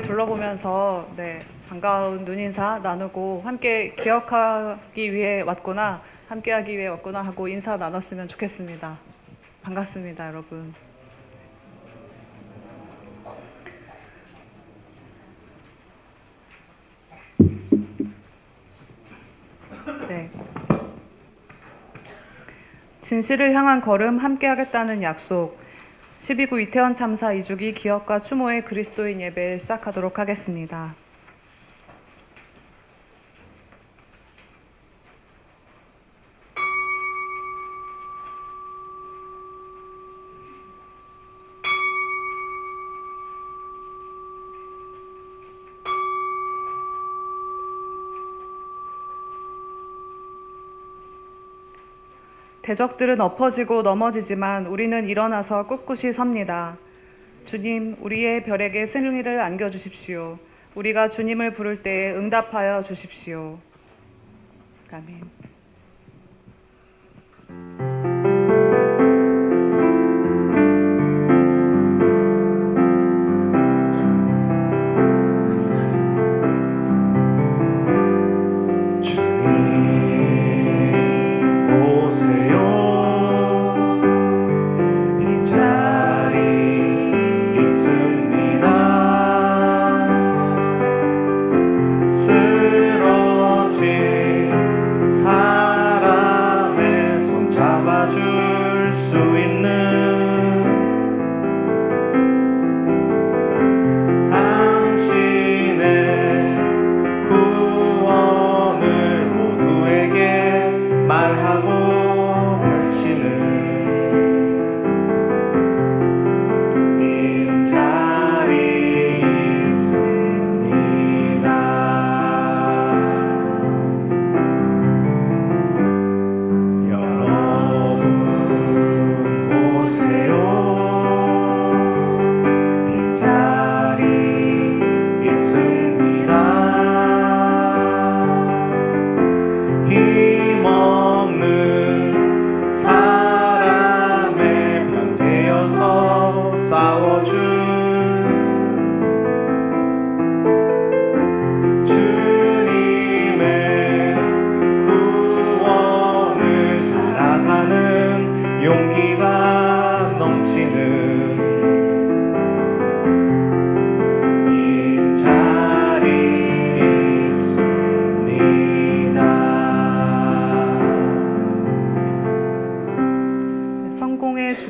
둘러보면서 반가운 눈인사 나누고 함께 기억하기 위해 왔구나, 함께하기 위해 왔구나 하고 인사 나눴으면 좋겠습니다. 반갑습니다, 여러분. 진실을 향한 걸음, 함께하겠다는 약속. 12구 이태원 참사 2주기 기억과 추모의 그리스도인 예배 시작하도록 하겠습니다. 대적들은 엎어지고 넘어지지만 우리는 일어나서 꿋꿋이 섭니다. 주님, 우리의 별에게 승리를 안겨주십시오. 우리가 주님을 부를 때에 응답하여 주십시오. 아멘.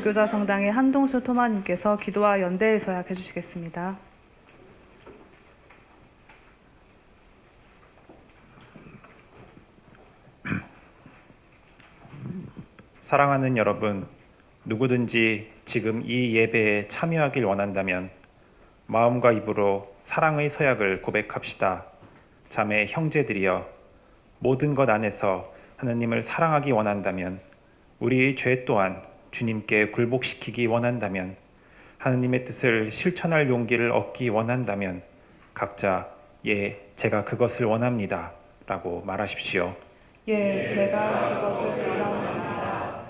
주교자 성당의 한동수 토마님께서 기도와 연대의 서약 해주시겠습니다. 사랑하는 여러분, 누구든지 지금 이 예배에 참여하길 원한다면 마음과 입으로 사랑의 서약을 고백합시다. 자매 형제들이여, 모든 것 안에서 하느님을 사랑하기 원한다면, 우리의 죄 또한 주님께 굴복시키기 원한다면, 하느님의 뜻을 실천할 용기를 얻기 원한다면 각자 제가 그것을 원합니다 라고 말하십시오. 제가 그것을 원합니다.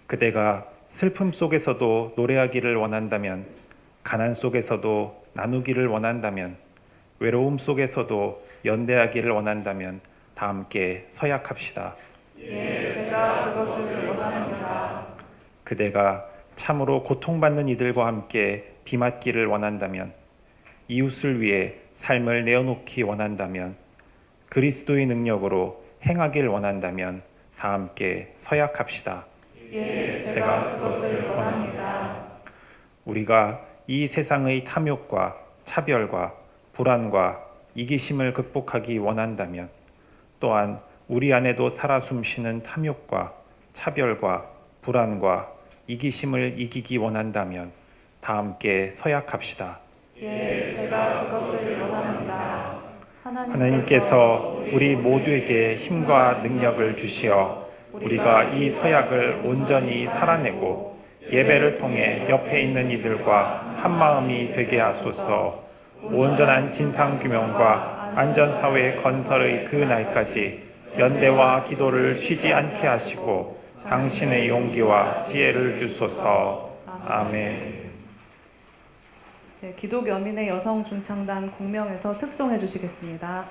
그대가 슬픔 속에서도 노래하기를 원한다면, 가난 속에서도 나누기를 원한다면, 외로움 속에서도 연대하기를 원한다면 다 함께 서약합시다. 제가 그것을 원합니다. 그대가 참으로 고통받는 이들과 함께 비 맞기를 원한다면, 이웃을 위해 삶을 내어놓기 원한다면, 그리스도의 능력으로 행하길 원한다면 다 함께 서약합시다. 제가 그것을 원합니다. 우리가 이 세상의 탐욕과 차별과 불안과 이기심을 극복하기 원한다면, 또한 우리 안에도 살아 숨쉬는 탐욕과 차별과 불안과 이기심을 이기기 원한다면 다 함께 서약합시다. 제가 그것을 원합니다. 하나님께서 우리 모두에게 힘과 능력을 주시어 우리가 이 서약을 온전히 살아내고 예배를 통해 옆에 있는 이들과 한마음이 되게 하소서. 온전한 진상규명과 안전사회 건설의 그 날까지 연대와 기도를 쉬지 않게 하시고 당신의 용기와 지혜를 주소서. 아멘. 네, 기독여민의 여성 중창단 공명에서 특송해 주시겠습니다.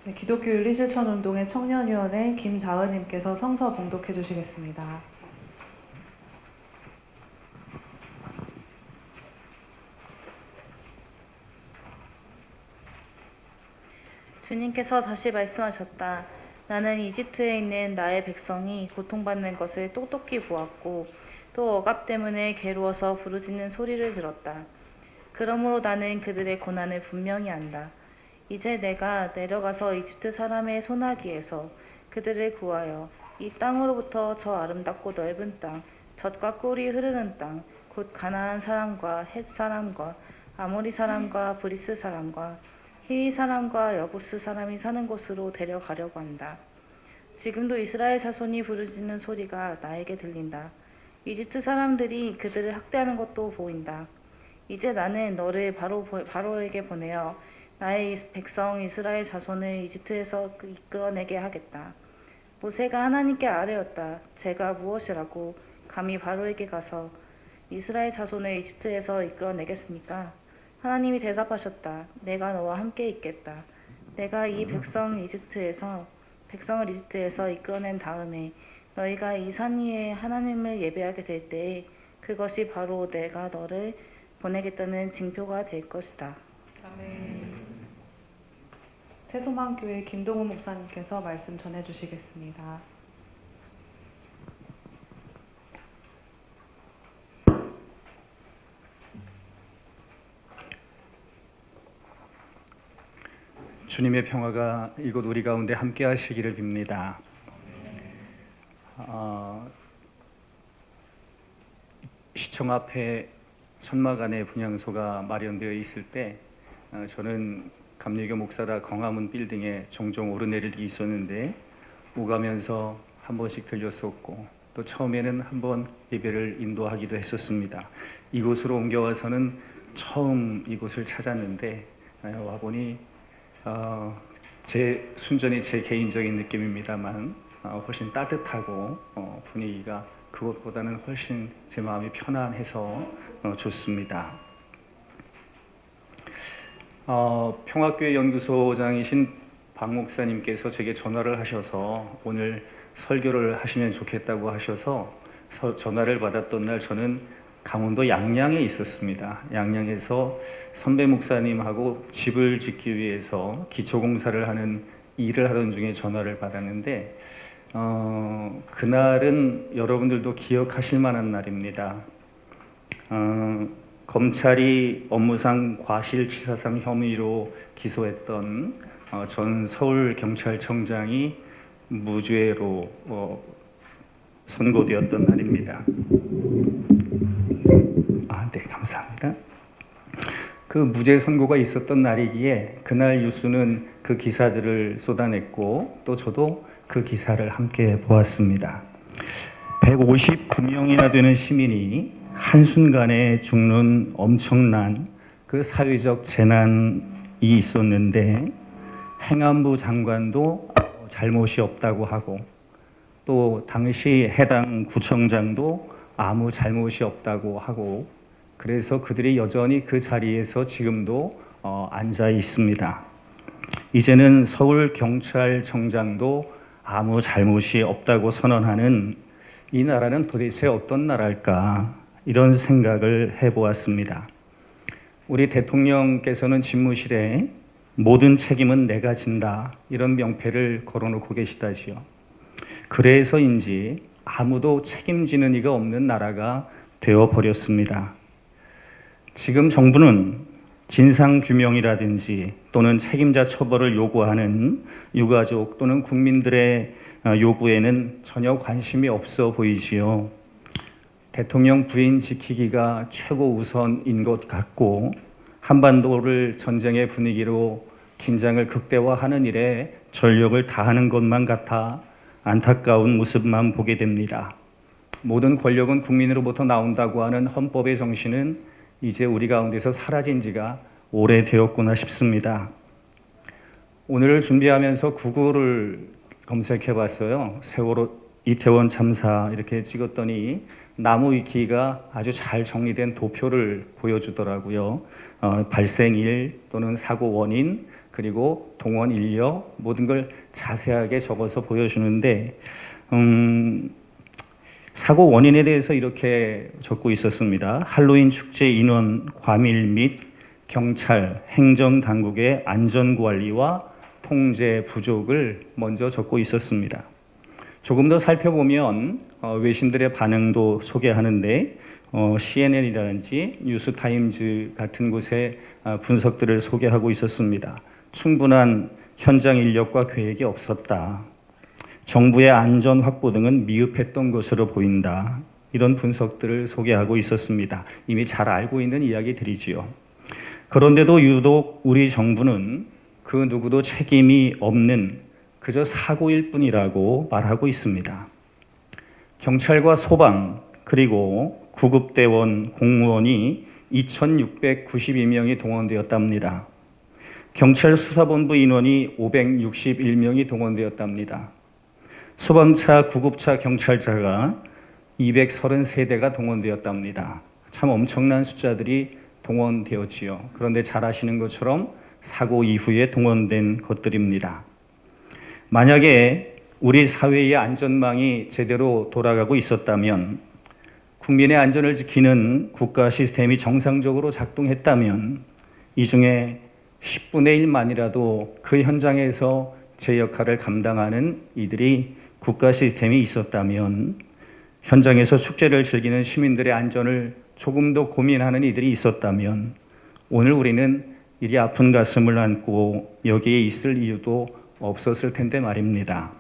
네, 기독교 윤리실천운동의 청년위원회 김자은님께서 성서 봉독해 주시겠습니다. 주님께서 다시 말씀하셨다. 나는 이집트에 있는 나의 백성이 고통받는 것을 똑똑히 보았고 또 억압 때문에 괴로워서 부르짖는 소리를 들었다. 그러므로 나는 그들의 고난을 분명히 안다. 이제 내가 내려가서 이집트 사람의 소나기에서 그들을 구하여 이 땅으로부터 저 아름답고 넓은 땅, 젖과 꿀이 흐르는 땅, 곧 가나안 사람과 헷 사람과 아모리 사람과 브리스 사람과 히위 사람과 여부스 사람이 사는 곳으로 데려가려고 한다. 지금도 이스라엘 자손이 부르짖는 소리가 나에게 들린다. 이집트 사람들이 그들을 학대하는 것도 보인다. 이제 나는 너를 바로에게 보내어 나의 백성 이스라엘 자손을 이집트에서 이끌어내게 하겠다. 모세가 하나님께 아뢰었다. 제가 무엇이라고 감히 바로에게 가서 이스라엘 자손을 이집트에서 이끌어내겠습니까? 하나님이 대답하셨다. 내가 너와 함께 있겠다. 내가 이 백성을 이집트에서 이끌어낸 다음에 너희가 이 산 위에 하나님을 예배하게 될 때에 그것이 바로 내가 너를 보내겠다는 징표가 될 것이다. 새소망교회 김동훈 목사님께서 말씀 전해주시겠습니다. 주님의 평화가 이곳 우리 가운데 함께 하시기를 빕니다. 시청 앞에 천막안에 분향소가 마련되어 있을 때 저는 감리교 목사라 광화문 빌딩에 종종 오르내릴 일이 있었는데 오가면서 한 번씩 들렸었고 또 처음에는 한 번 예배를 인도하기도 했었습니다. 이곳으로 옮겨와서는 처음 이곳을 찾았는데 와보니 순전히 제 개인적인 느낌입니다만 훨씬 따뜻하고 분위기가 그것보다는 훨씬 제 마음이 편안해서 좋습니다. 평화교회 연구소장이신 박 목사님께서 제게 전화를 하셔서 오늘 설교를 하시면 좋겠다고 하셔서 전화를 받았던 날 저는 강원도 양양에 있었습니다. 양양에서 선배 목사님하고 집을 짓기 위해서 기초공사를 하는 일을 하던 중에 전화를 받았는데 그날은 여러분들도 기억하실 만한 날입니다. 검찰이 업무상 과실치사상 혐의로 기소했던 전 서울경찰청장이 무죄로 선고되었던 날입니다. 네, 감사합니다. 그 무죄 선고가 있었던 날이기에 그날 뉴스는 그 기사들을 쏟아냈고 또 저도 그 기사를 함께 보았습니다. 159명이나 되는 시민이 한순간에 죽는 엄청난 그 사회적 재난이 있었는데 행안부 장관도 잘못이 없다고 하고 또 당시 해당 구청장도 아무 잘못이 없다고 하고 그래서 그들이 여전히 그 자리에서 지금도 앉아 있습니다. 이제는 서울경찰청장도 아무 잘못이 없다고 선언하는 이 나라는 도대체 어떤 나라일까 이런 생각을 해보았습니다. 우리 대통령께서는 집무실에 모든 책임은 내가 진다 이런 명패를 걸어놓고 계시다지요. 그래서인지 아무도 책임지는 이가 없는 나라가 되어버렸습니다. 지금 정부는 진상규명이라든지 또는 책임자 처벌을 요구하는 유가족 또는 국민들의 요구에는 전혀 관심이 없어 보이지요. 대통령 부인 지키기가 최고 우선인 것 같고 한반도를 전쟁의 분위기로 긴장을 극대화하는 일에 전력을 다하는 것만 같아 안타까운 모습만 보게 됩니다. 모든 권력은 국민으로부터 나온다고 하는 헌법의 정신은 이제 우리 가운데서 사라진 지가 오래되었구나 싶습니다. 오늘 준비하면서 구글을 검색해 봤어요. 세월호 이태원 참사 이렇게 찍었더니 나무 위키가 아주 잘 정리된 도표를 보여주더라고요. 발생일 또는 사고 원인 그리고 동원 인력 모든 걸 자세하게 적어서 보여주는데 사고 원인에 대해서 이렇게 적고 있었습니다. 할로윈 축제 인원 과밀 및 경찰, 행정당국의 안전관리와 통제 부족을 먼저 적고 있었습니다. 조금 더 살펴보면 외신들의 반응도 소개하는데 CNN이라든지 뉴스타임즈 같은 곳의 분석들을 소개하고 있었습니다. 충분한 현장 인력과 계획이 없었다. 정부의 안전 확보 등은 미흡했던 것으로 보인다. 이런 분석들을 소개하고 있었습니다. 이미 잘 알고 있는 이야기들이지요. 그런데도 유독 우리 정부는 그 누구도 책임이 없는 그저 사고일 뿐이라고 말하고 있습니다. 경찰과 소방 그리고 구급대원 공무원이 2,692명이 동원되었답니다. 경찰 수사본부 인원이 561명이 동원되었답니다. 소방차, 구급차, 경찰차가 233대가 동원되었답니다. 참 엄청난 숫자들이 동원되었지요. 그런데 잘 아시는 것처럼 사고 이후에 동원된 것들입니다. 만약에 우리 사회의 안전망이 제대로 돌아가고 있었다면, 국민의 안전을 지키는 국가 시스템이 정상적으로 작동했다면, 이 중에 10분의 1만이라도 그 현장에서 제 역할을 감당하는 이들이 국가 시스템이 있었다면, 현장에서 축제를 즐기는 시민들의 안전을 조금 더 고민하는 이들이 있었다면, 오늘 우리는 이리 아픈 가슴을 안고 여기에 있을 이유도 없었을 텐데 말입니다.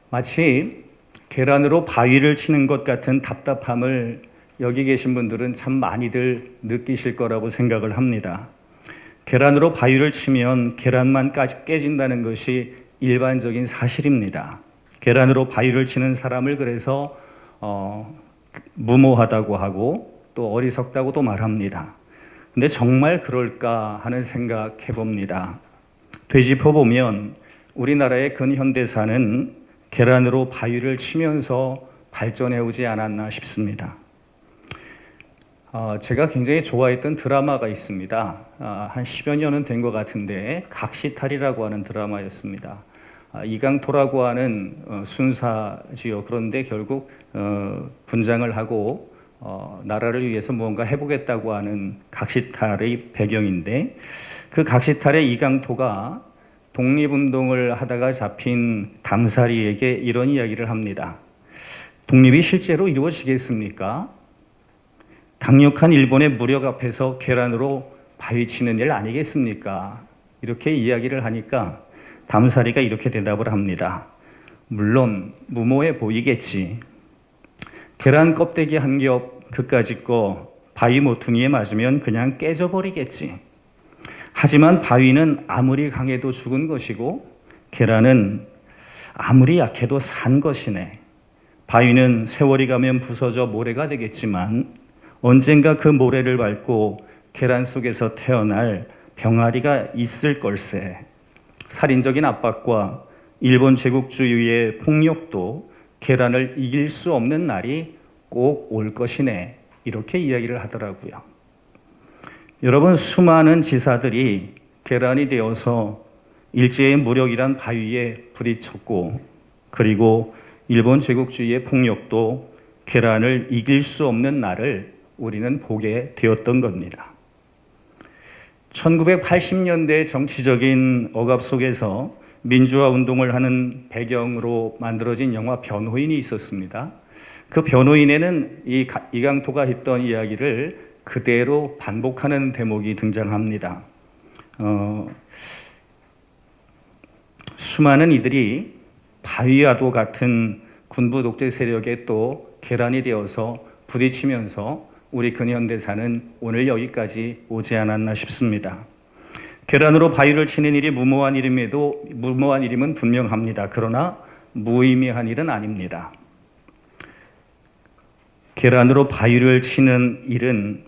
마치 계란으로 바위를 치는 것 같은 답답함을 여기 계신 분들은 참 많이들 느끼실 거라고 생각을 합니다. 계란으로 바위를 치면 계란만 깨진다는 것이 일반적인 사실입니다. 계란으로 바위를 치는 사람을 그래서 무모하다고 하고 또 어리석다고도 말합니다. 근데 정말 그럴까 하는 생각해 봅니다. 되짚어 보면 우리나라의 근현대사는 계란으로 바위를 치면서 발전해 오지 않았나 싶습니다. 제가 굉장히 좋아했던 드라마가 있습니다. 한 10여 년은 된 것 같은데 각시탈이라고 하는 드라마였습니다. 이강토라고 하는 순사지요. 그런데 결국 분장을 하고 나라를 위해서 무언가 해보겠다고 하는 각시탈의 배경인데, 그 각시탈의 이강토가 독립운동을 하다가 잡힌 담사리에게 이런 이야기를 합니다. 독립이 실제로 이루어지겠습니까? 강력한 일본의 무력 앞에서 계란으로 바위치는 일 아니겠습니까? 이렇게 이야기를 하니까 담사리가 이렇게 대답을 합니다. 물론 무모해 보이겠지. 계란 껍데기 한 겹 그까짓 거 바위 모퉁이에 맞으면 그냥 깨져버리겠지. 하지만 바위는 아무리 강해도 죽은 것이고 계란은 아무리 약해도 산 것이네. 바위는 세월이 가면 부서져 모래가 되겠지만 언젠가 그 모래를 밟고 계란 속에서 태어날 병아리가 있을 걸세. 살인적인 압박과 일본 제국주의의 폭력도 계란을 이길 수 없는 날이 꼭 올 것이네. 이렇게 이야기를 하더라고요. 여러분, 수많은 지사들이 계란이 되어서 일제의 무력이란 바위에 부딪혔고, 그리고 일본 제국주의의 폭력도 계란을 이길 수 없는 날을 우리는 보게 되었던 겁니다. 1980년대 정치적인 억압 속에서 민주화 운동을 하는 배경으로 만들어진 영화 변호인이 있었습니다. 그 변호인에는 이강토가 했던 이야기를 그대로 반복하는 대목이 등장합니다. 수많은 이들이 바위와도 같은 군부 독재 세력에 또 계란이 되어서 부딪히면서 우리 근현대사는 오늘 여기까지 오지 않았나 싶습니다. 계란으로 바위를 치는 일이 무모한 일임은 분명합니다. 그러나 무의미한 일은 아닙니다. 계란으로 바위를 치는 일은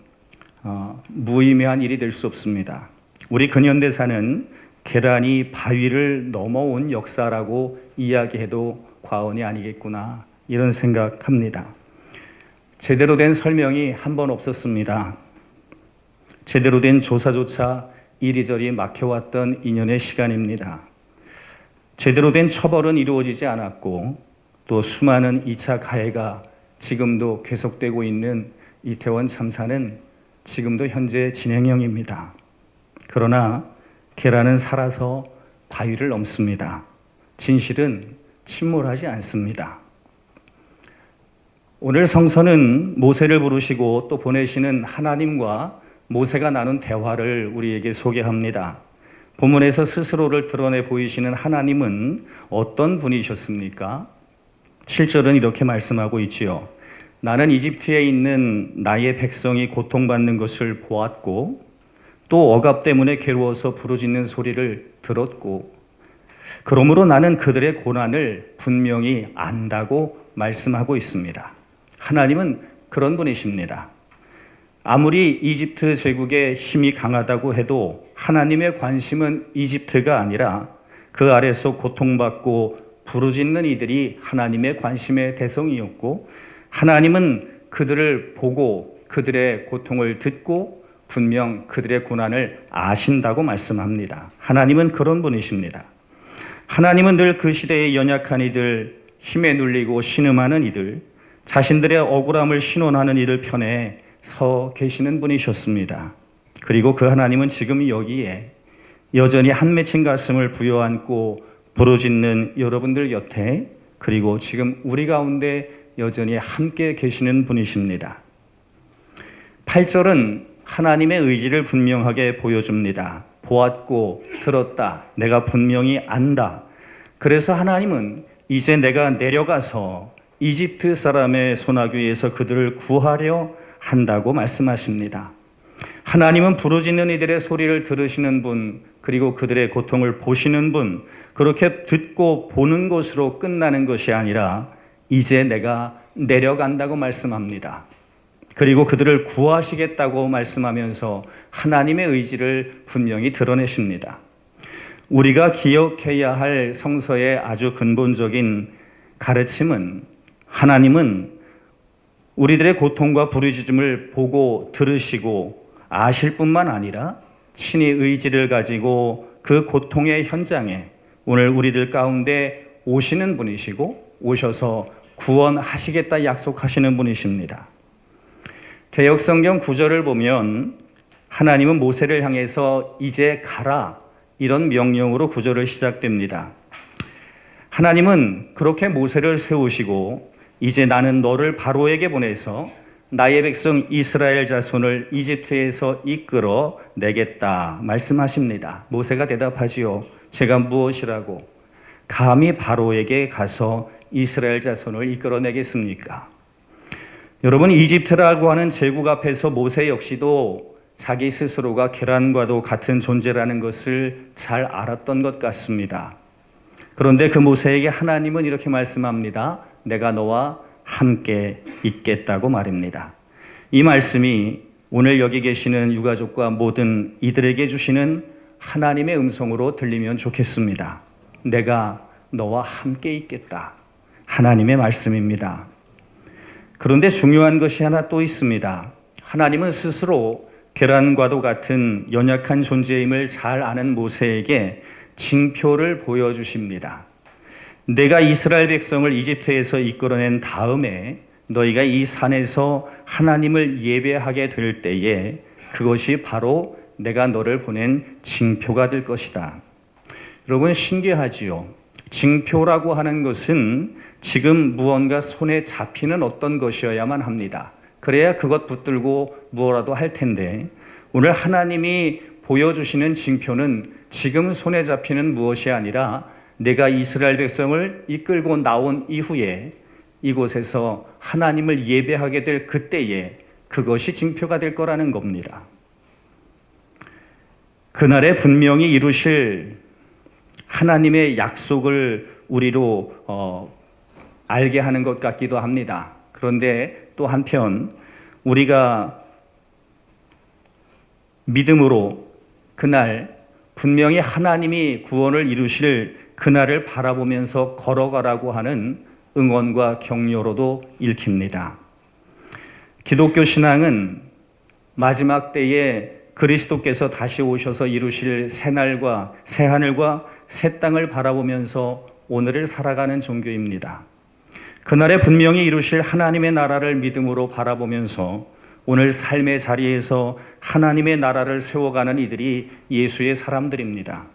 무의미한 일이 될 수 없습니다. 우리 근현대사는 계란이 바위를 넘어온 역사라고 이야기해도 과언이 아니겠구나, 이런 생각합니다. 제대로 된 설명이 한 번 없었습니다. 제대로 된 조사조차 이리저리 막혀왔던 2년의 시간입니다. 제대로 된 처벌은 이루어지지 않았고 또 수많은 2차 가해가 지금도 계속되고 있는 이태원 참사는 지금도 현재 진행형입니다. 그러나 계란은 살아서 바위를 넘습니다. 진실은 침몰하지 않습니다. 오늘 성서는 모세를 부르시고 또 보내시는 하나님과 모세가 나눈 대화를 우리에게 소개합니다. 본문에서 스스로를 드러내 보이시는 하나님은 어떤 분이셨습니까? 7절은 이렇게 말씀하고 있지요. 나는 이집트에 있는 나의 백성이 고통받는 것을 보았고 또 억압 때문에 괴로워서 부르짖는 소리를 들었고 그러므로 나는 그들의 고난을 분명히 안다고 말씀하고 있습니다. 하나님은 그런 분이십니다. 아무리 이집트 제국의 힘이 강하다고 해도 하나님의 관심은 이집트가 아니라 그 아래서 고통받고 부르짖는 이들이 하나님의 관심의 대상이었고, 하나님은 그들을 보고 그들의 고통을 듣고 분명 그들의 고난을 아신다고 말씀합니다. 하나님은 그런 분이십니다. 하나님은 늘 그 시대의 연약한 이들, 힘에 눌리고 신음하는 이들, 자신들의 억울함을 신원하는 이들 편에 서 계시는 분이셨습니다. 그리고 그 하나님은 지금 여기에 여전히 한 맺힌 가슴을 부여안고 부르짖는 여러분들 곁에, 그리고 지금 우리 가운데 여전히 함께 계시는 분이십니다. 8절은 하나님의 의지를 분명하게 보여줍니다. 보았고 들었다. 내가 분명히 안다. 그래서 하나님은 이제 내가 내려가서 이집트 사람의 소나귀에서 그들을 구하려 한다고 말씀하십니다. 하나님은 부르짖는 이들의 소리를 들으시는 분, 그리고 그들의 고통을 보시는 분, 그렇게 듣고 보는 것으로 끝나는 것이 아니라 이제 내가 내려간다고 말씀합니다. 그리고 그들을 구하시겠다고 말씀하면서 하나님의 의지를 분명히 드러내십니다. 우리가 기억해야 할 성서의 아주 근본적인 가르침은, 하나님은 우리들의 고통과 부르짖음을 보고 들으시고 아실 뿐만 아니라 친히 의지를 가지고 그 고통의 현장에 오늘 우리들 가운데 오시는 분이시고, 오셔서 구원하시겠다 약속하시는 분이십니다. 개역성경 9절을 보면 하나님은 모세를 향해서 이제 가라, 이런 명령으로 9절을 시작됩니다. 하나님은 그렇게 모세를 세우시고 이제 나는 너를 바로에게 보내서 나의 백성 이스라엘 자손을 이집트에서 이끌어 내겠다 말씀하십니다. 모세가 대답하지요. 제가 무엇이라고 감히 바로에게 가서 이스라엘 자손을 이끌어내겠습니까? 여러분, 이집트라고 하는 제국 앞에서 모세 역시도 자기 스스로가 계란과도 같은 존재라는 것을 잘 알았던 것 같습니다. 그런데 그 모세에게 하나님은 이렇게 말씀합니다. 내가 너와 함께 있겠다고 말입니다. 이 말씀이 오늘 여기 계시는 유가족과 모든 이들에게 주시는 하나님의 음성으로 들리면 좋겠습니다. 내가 너와 함께 있겠다. 하나님의 말씀입니다. 그런데 중요한 것이 하나 또 있습니다. 하나님은 스스로 계란과도 같은 연약한 존재임을 잘 아는 모세에게 징표를 보여주십니다. 내가 이스라엘 백성을 이집트에서 이끌어낸 다음에 너희가 이 산에서 하나님을 예배하게 될 때에 그것이 바로 내가 너를 보낸 징표가 될 것이다. 여러분, 신기하지요? 징표라고 하는 것은 지금 무언가 손에 잡히는 어떤 것이어야만 합니다. 그래야 그것 붙들고 무엇라도 할 텐데, 오늘 하나님이 보여주시는 징표는 지금 손에 잡히는 무엇이 아니라 내가 이스라엘 백성을 이끌고 나온 이후에 이곳에서 하나님을 예배하게 될 그때에 그것이 징표가 될 거라는 겁니다. 그날에 분명히 이루실 하나님의 약속을 우리로 알게 하는 것 같기도 합니다. 그런데 또 한편 우리가 믿음으로 그날 분명히 하나님이 구원을 이루실 그날을 바라보면서 걸어가라고 하는 응원과 격려로도 읽힙니다. 기독교 신앙은 마지막 때에 그리스도께서 다시 오셔서 이루실 새날과 새하늘과 새 땅을 바라보면서 오늘을 살아가는 종교입니다. 그날에 분명히 이루실 하나님의 나라를 믿음으로 바라보면서 오늘 삶의 자리에서 하나님의 나라를 세워가는 이들이 예수의 사람들입니다.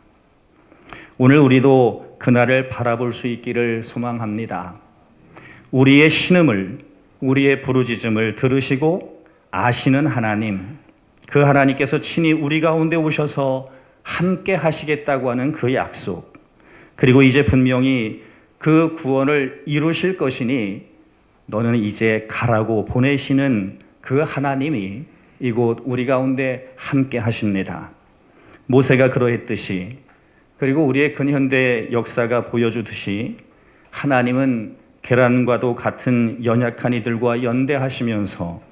오늘 우리도 그날을 바라볼 수 있기를 소망합니다. 우리의 신음을, 우리의 부르짖음을 들으시고 아시는 하나님, 그 하나님께서 친히 우리 가운데 오셔서 함께 하시겠다고 하는 그 약속, 그리고 이제 분명히 그 구원을 이루실 것이니 너는 이제 가라고 보내시는 그 하나님이 이곳 우리 가운데 함께 하십니다. 모세가 그러했듯이, 그리고 우리의 근현대 역사가 보여주듯이 하나님은 계란과도 같은 연약한 이들과 연대하시면서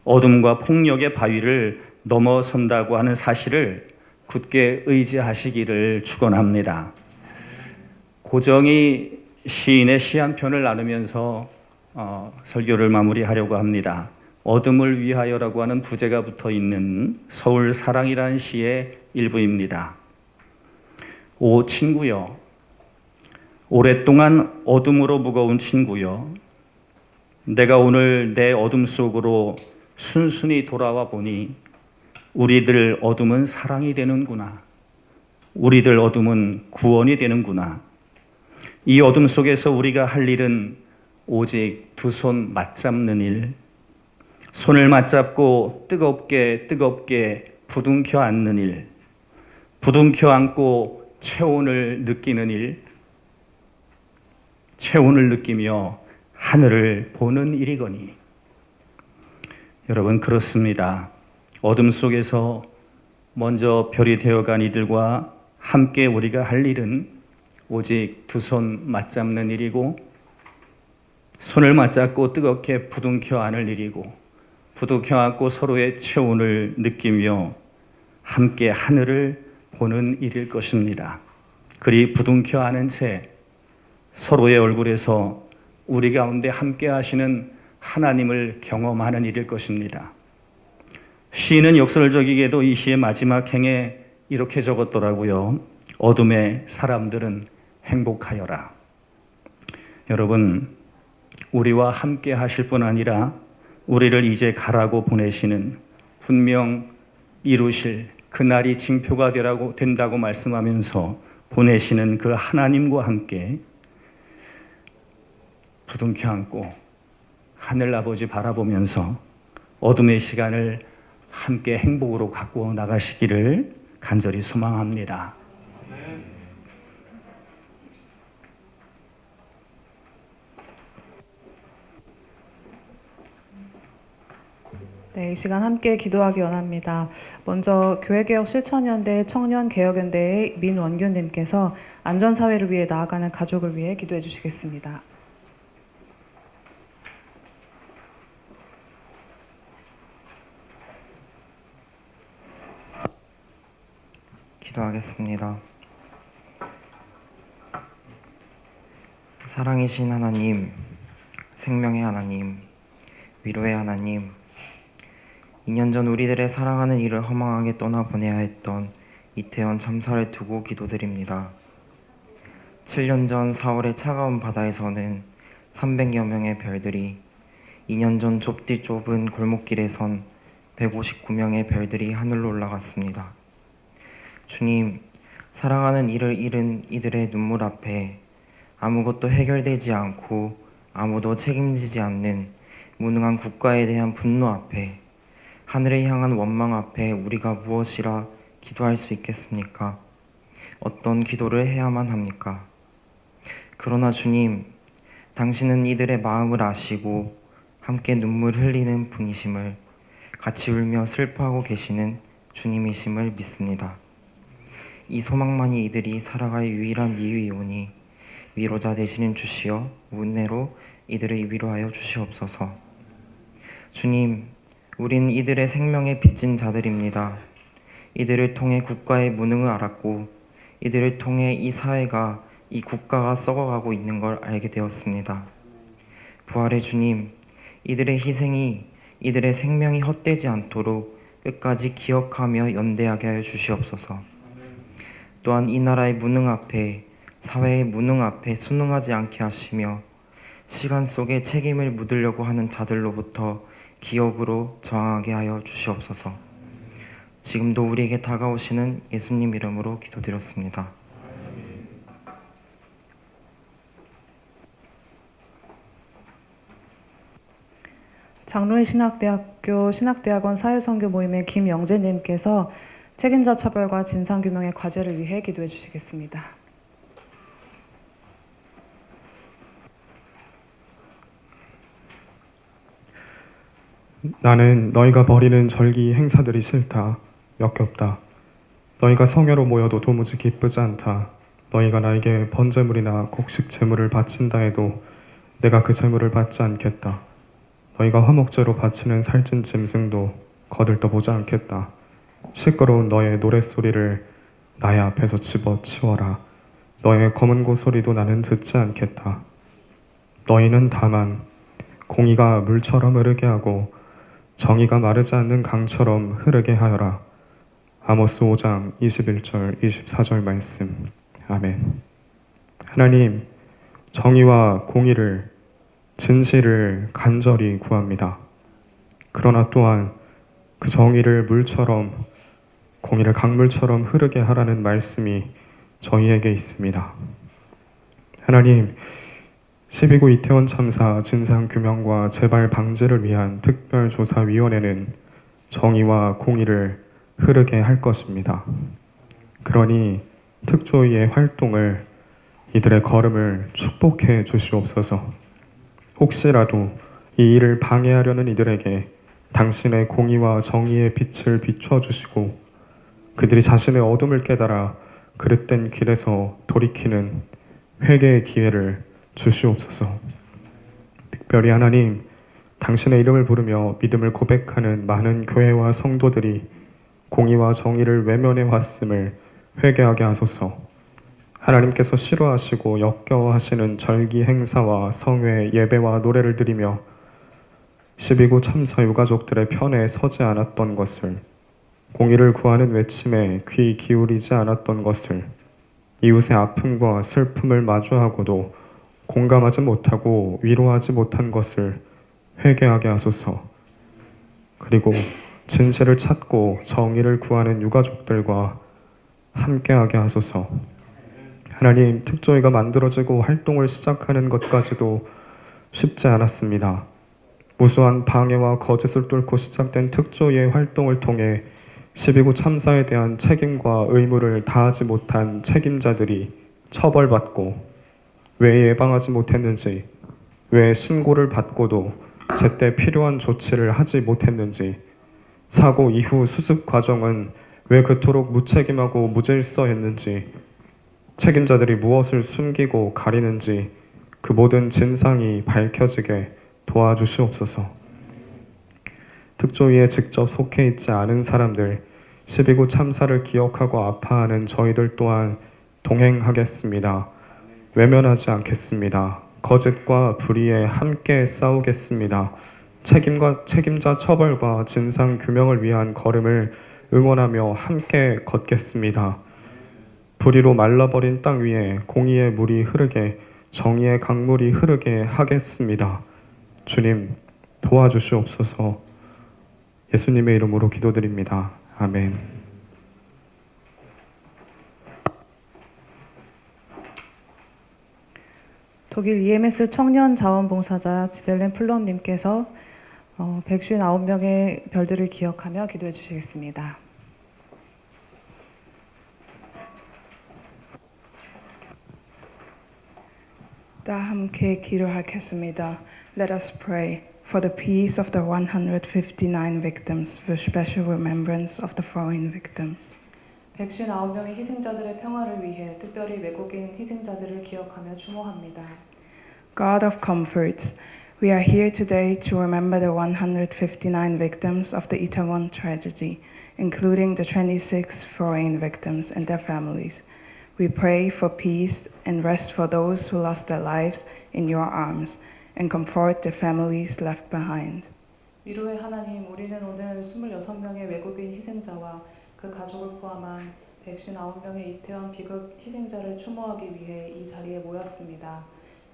어둠과 폭력의 바위를 넘어선다고 하는 사실을 굳게 의지하시기를 축원합니다. 고정이 시인의 시 한 편을 나누면서 설교를 마무리하려고 합니다. 어둠을 위하여라고 하는 부제가 붙어 있는 서울 사랑이라는 시의 일부입니다. 오 친구여, 오랫동안 어둠으로 무거운 친구여, 내가 오늘 내 어둠 속으로 순순히 돌아와 보니 우리들 어둠은 사랑이 되는구나. 우리들 어둠은 구원이 되는구나. 이 어둠 속에서 우리가 할 일은 오직 두 손 맞잡는 일, 손을 맞잡고 뜨겁게 부둥켜 안는 일, 부둥켜 안고 체온을 느끼는 일, 체온을 느끼며 하늘을 보는 일이거니. 여러분, 그렇습니다. 어둠 속에서 먼저 별이 되어간 이들과 함께 우리가 할 일은 오직 두 손 맞잡는 일이고, 손을 맞잡고 뜨겁게 부둥켜 안을 일이고, 부둥켜 안고 서로의 체온을 느끼며 함께 하늘을 보는 일일 것입니다. 그리 부둥켜 안은 채 서로의 얼굴에서 우리 가운데 함께 하시는 하나님을 경험하는 일일 것입니다. 시인은 역설적이게도 이 시의 마지막 행에 이렇게 적었더라고요. 어둠의 사람들은 행복하여라. 여러분, 우리와 함께 하실 뿐 아니라 우리를 이제 가라고 보내시는, 분명 이루실 그날이 징표가 된다고 말씀하면서 보내시는 그 하나님과 함께 부둥켜 안고 하늘아버지 바라보면서 어둠의 시간을 함께 행복으로 갖고 나가시기를 간절히 소망합니다. 네, 이 시간 함께 기도하기 원합니다. 먼저 교회개혁 실천연대 청년개혁연대의 민원규님께서 안전사회를 위해 나아가는 가족을 위해 기도해 주시겠습니다. 기도하겠습니다. 사랑이신 하나님, 생명의 하나님, 위로의 하나님, 2년 전 우리들의 사랑하는 이를 허망하게 떠나보내야 했던 이태원 참사를 두고 기도드립니다. 7년 전 4월의 차가운 바다에서는 300여 명의 별들이, 2년 전 좁디 좁은 골목길에선 159명의 별들이 하늘로 올라갔습니다. 주님, 사랑하는 이를 잃은 이들의 눈물 앞에 아무것도 해결되지 않고 아무도 책임지지 않는 무능한 국가에 대한 분노 앞에, 하늘을 향한 원망 앞에 우리가 무엇이라 기도할 수 있겠습니까? 어떤 기도를 해야만 합니까? 그러나 주님, 당신은 이들의 마음을 아시고 함께 눈물 흘리는 분이심을, 같이 울며 슬퍼하고 계시는 주님이심을 믿습니다. 이 소망만이 이들이 살아갈 유일한 이유이오니 위로자 되시는 주시여 은혜로 이들을 위로하여 주시옵소서. 주님, 우린 이들의 생명에 빚진 자들입니다. 이들을 통해 국가의 무능을 알았고, 이들을 통해 이 사회가, 이 국가가 썩어가고 있는 걸 알게 되었습니다. 부활의 주님, 이들의 희생이, 이들의 생명이 헛되지 않도록 끝까지 기억하며 연대하게 하여 주시옵소서. 또한 이 나라의 무능 앞에, 사회의 무능 앞에 순응하지 않게 하시며 시간 속에 책임을 묻으려고 하는 자들로부터 기억으로 저항하게 하여 주시옵소서. 지금도 우리에게 다가오시는 예수님 이름으로 기도드렸습니다. 장로인 신학대학교 신학대학원 사회선교 모임의 김영재님께서 책임자 처벌과 진상규명의 과제를 위해 기도해 주시겠습니다. 나는 너희가 벌이는 절기 행사들이 싫다. 역겹다. 너희가 성회로 모여도 도무지 기쁘지 않다. 너희가 나에게 번제물이나 곡식 제물을 바친다 해도 내가 그 제물을 받지 않겠다. 너희가 화목제로 바치는 살찐 짐승도 거들떠보지 않겠다. 시끄러운 너의 노랫소리를 나의 앞에서 집어치워라. 너의 검은 고 소리도 나는 듣지 않겠다. 너희는 다만 공의가 물처럼 흐르게 하고 정의가 마르지 않는 강처럼 흐르게 하여라. 아모스 5장 21절 24절 말씀. 아멘. 하나님, 정의와 공의를, 진실을 간절히 구합니다. 그러나 또한 그 정의를 물처럼, 공의를 강물처럼 흐르게 하라는 말씀이 저희에게 있습니다. 하나님, 12구 이태원 참사 진상규명과 재발 방지를 위한 특별조사위원회는 정의와 공의를 흐르게 할 것입니다. 그러니 특조위의 활동을, 이들의 걸음을 축복해 주시옵소서. 혹시라도 이 일을 방해하려는 이들에게 당신의 공의와 정의의 빛을 비춰주시고 그들이 자신의 어둠을 깨달아 그릇된 길에서 돌이키는 회개의 기회를 주시옵소서. 특별히 하나님, 당신의 이름을 부르며 믿음을 고백하는 많은 교회와 성도들이 공의와 정의를 외면해 왔음을 회개하게 하소서. 하나님께서 싫어하시고 역겨워하시는 절기 행사와 성회, 예배와 노래를 드리며 12구 참사 유가족들의 편에 서지 않았던 것을, 공의를 구하는 외침에 귀 기울이지 않았던 것을, 이웃의 아픔과 슬픔을 마주하고도 공감하지 못하고 위로하지 못한 것을 회개하게 하소서. 그리고 진실을 찾고 정의를 구하는 유가족들과 함께하게 하소서. 하나님, 특조위가 만들어지고 활동을 시작하는 것까지도 쉽지 않았습니다. 무수한 방해와 거짓을 뚫고 시작된 특조위의 활동을 통해 12구 참사에 대한 책임과 의무를 다하지 못한 책임자들이 처벌받고, 왜 예방하지 못했는지, 왜 신고를 받고도 제때 필요한 조치를 하지 못했는지, 사고 이후 수습 과정은 왜 그토록 무책임하고 무질서했는지, 책임자들이 무엇을 숨기고 가리는지 그 모든 진상이 밝혀지게 도와주시옵소서. 특조위에 직접 속해 있지 않은 사람들, 12구 참사를 기억하고 아파하는 저희들 또한 동행하겠습니다. 외면하지 않겠습니다. 거짓과 불의에 함께 싸우겠습니다. 책임자 처벌과 진상 규명을 위한 걸음을 응원하며 함께 걷겠습니다. 불의로 말라버린 땅 위에 공의의 물이 흐르게, 정의의 강물이 흐르게 하겠습니다. 주님, 도와주시옵소서. 예수님의 이름으로 기도드립니다. 아멘. 독일 EMS 청년 자원봉사자 지델렌 플럼님께서 159명의 별들을 기억하며 기도해 주시겠습니다. 다 함께 기도하겠습니다. Let us pray for the peace of the 159 victims with special remembrance of the foreign victims. 159명의 희생자들의 평화를 위해 특별히 외국인 희생자들을 기억하며 추모합니다. God of comfort, we are here today to remember the 159 victims of the Itaewon tragedy, including the 26 foreign victims and their families. We pray for peace and rest for those who lost their lives in your arms, and comfort the families left behind. 위로의 하나님, 우리는 오늘 26명의 외국인 희생자와 그 가족을 포함한 159명의 이태원 비극 희생자를 추모하기 위해 이 자리에 모였습니다.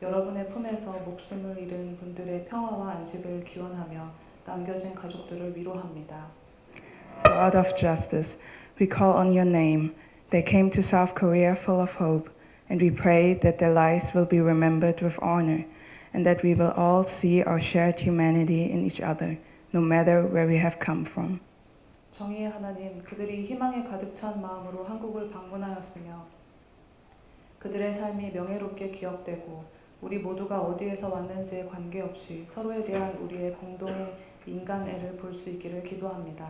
여러분의 품에서 목숨을 잃은 분들의 평화와 안식을 기원하며 남겨진 가족들을 위로합니다. God of justice, we call on your name. They came to South Korea full of hope, and we pray that their lives will be remembered with honor, and that we will all see our shared humanity in each other, no matter where we have come from. 정의의 하나님, 그들이 희망에 가득 찬 마음으로 한국을 방문하였으며 그들의 삶이 명예롭게 기억되고 우리 모두가 어디에서 왔는지에 관계없이 서로에 대한 우리의 공동의 인간애를 볼 수 있기를 기도합니다.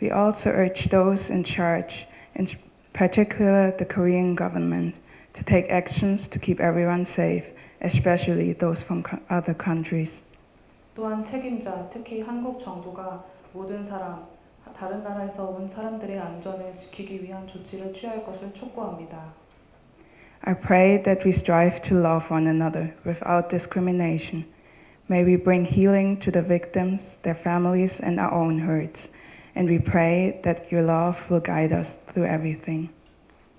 We also urge those in charge, in particular the Korean government, to take actions to keep everyone safe, especially those from other countries. 또한 책임자, 특히 한국 정부가 모든 사람, 다른 나라에서 온 사람들의 안전을 지키기 위한 조치를 취할 것을 촉구합니다. I pray that we strive to love one another without discrimination. May we bring healing to the victims, their families, and our own hurts. And we pray that your love will guide us through everything.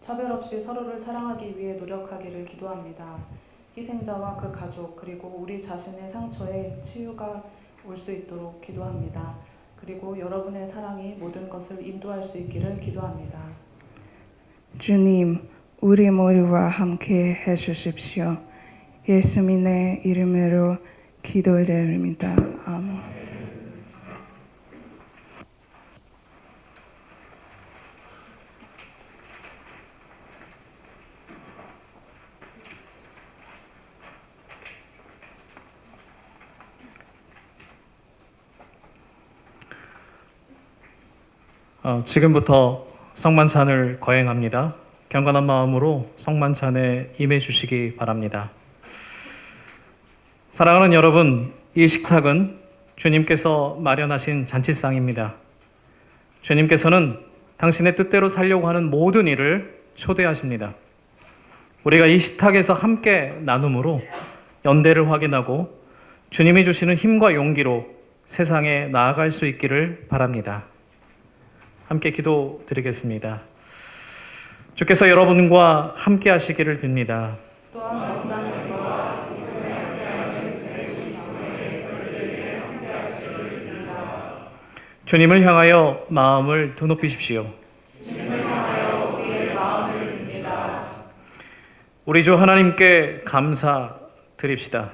차별 없이 서로를 사랑하기 위해 노력하기를 기도합니다. 희생자와 그 가족 그리고 우리 자신의 상처에 치유가 올 수 있도록 기도합니다. 그리고 여러분의 사랑이 모든 것을 인도할 수 있기를 기도합니다. 주님, 우리 모두와 함께 해주십시오. 예수님의 이름으로 기도드립니다. 아멘. 지금부터 성만찬을 거행합니다. 경건한 마음으로 성만찬에 임해 주시기 바랍니다. 사랑하는 여러분, 이 식탁은 주님께서 마련하신 잔치상입니다. 주님께서는 당신의 뜻대로 살려고 하는 모든 일을 초대하십니다. 우리가 이 식탁에서 함께 나눔으로 연대를 확인하고 주님이 주시는 힘과 용기로 세상에 나아갈 수 있기를 바랍니다. 함께 기도드리겠습니다. 주께서 여러분과 함께 하시기를 빕니다. 또한 목사님과 주님을 향하여 마음을 드높이십시오. 주님을 향하여 우리의 마음을 듭니다. 우리 주 하나님께 감사 드립시다.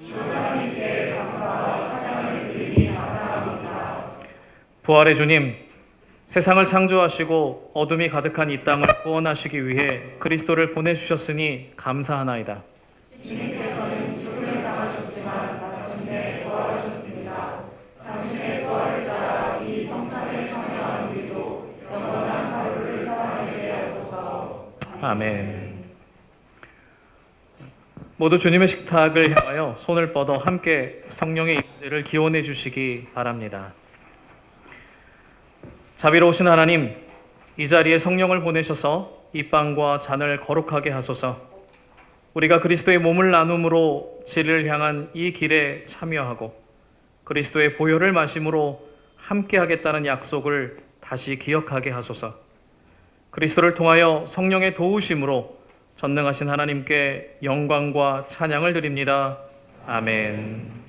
주 하나님께 감사와 찬양을 드리기 마다합니다. 부활의 주님, 세상을 창조하시고 어둠이 가득한 이 땅을 구원하시기 위해 그리스도를 보내주셨으니 감사하나이다. 주님께서는 죽음을 당하셨지만 마침내 부활하셨습니다. 당신의 부활을 따라 이 성찬에 참여한 우리도 영원한 하루를 살아내게 하소서. 아멘. 모두 주님의 식탁을 향하여 손을 뻗어 함께 성령의 임재를 기원해 주시기 바랍니다. 자비로우신 하나님, 이 자리에 성령을 보내셔서 이 빵과 잔을 거룩하게 하소서. 우리가 그리스도의 몸을 나눔으로 진리를 향한 이 길에 참여하고 그리스도의 보혈을 마심으로 함께하겠다는 약속을 다시 기억하게 하소서. 그리스도를 통하여 성령의 도우심으로 전능하신 하나님께 영광과 찬양을 드립니다. 아멘.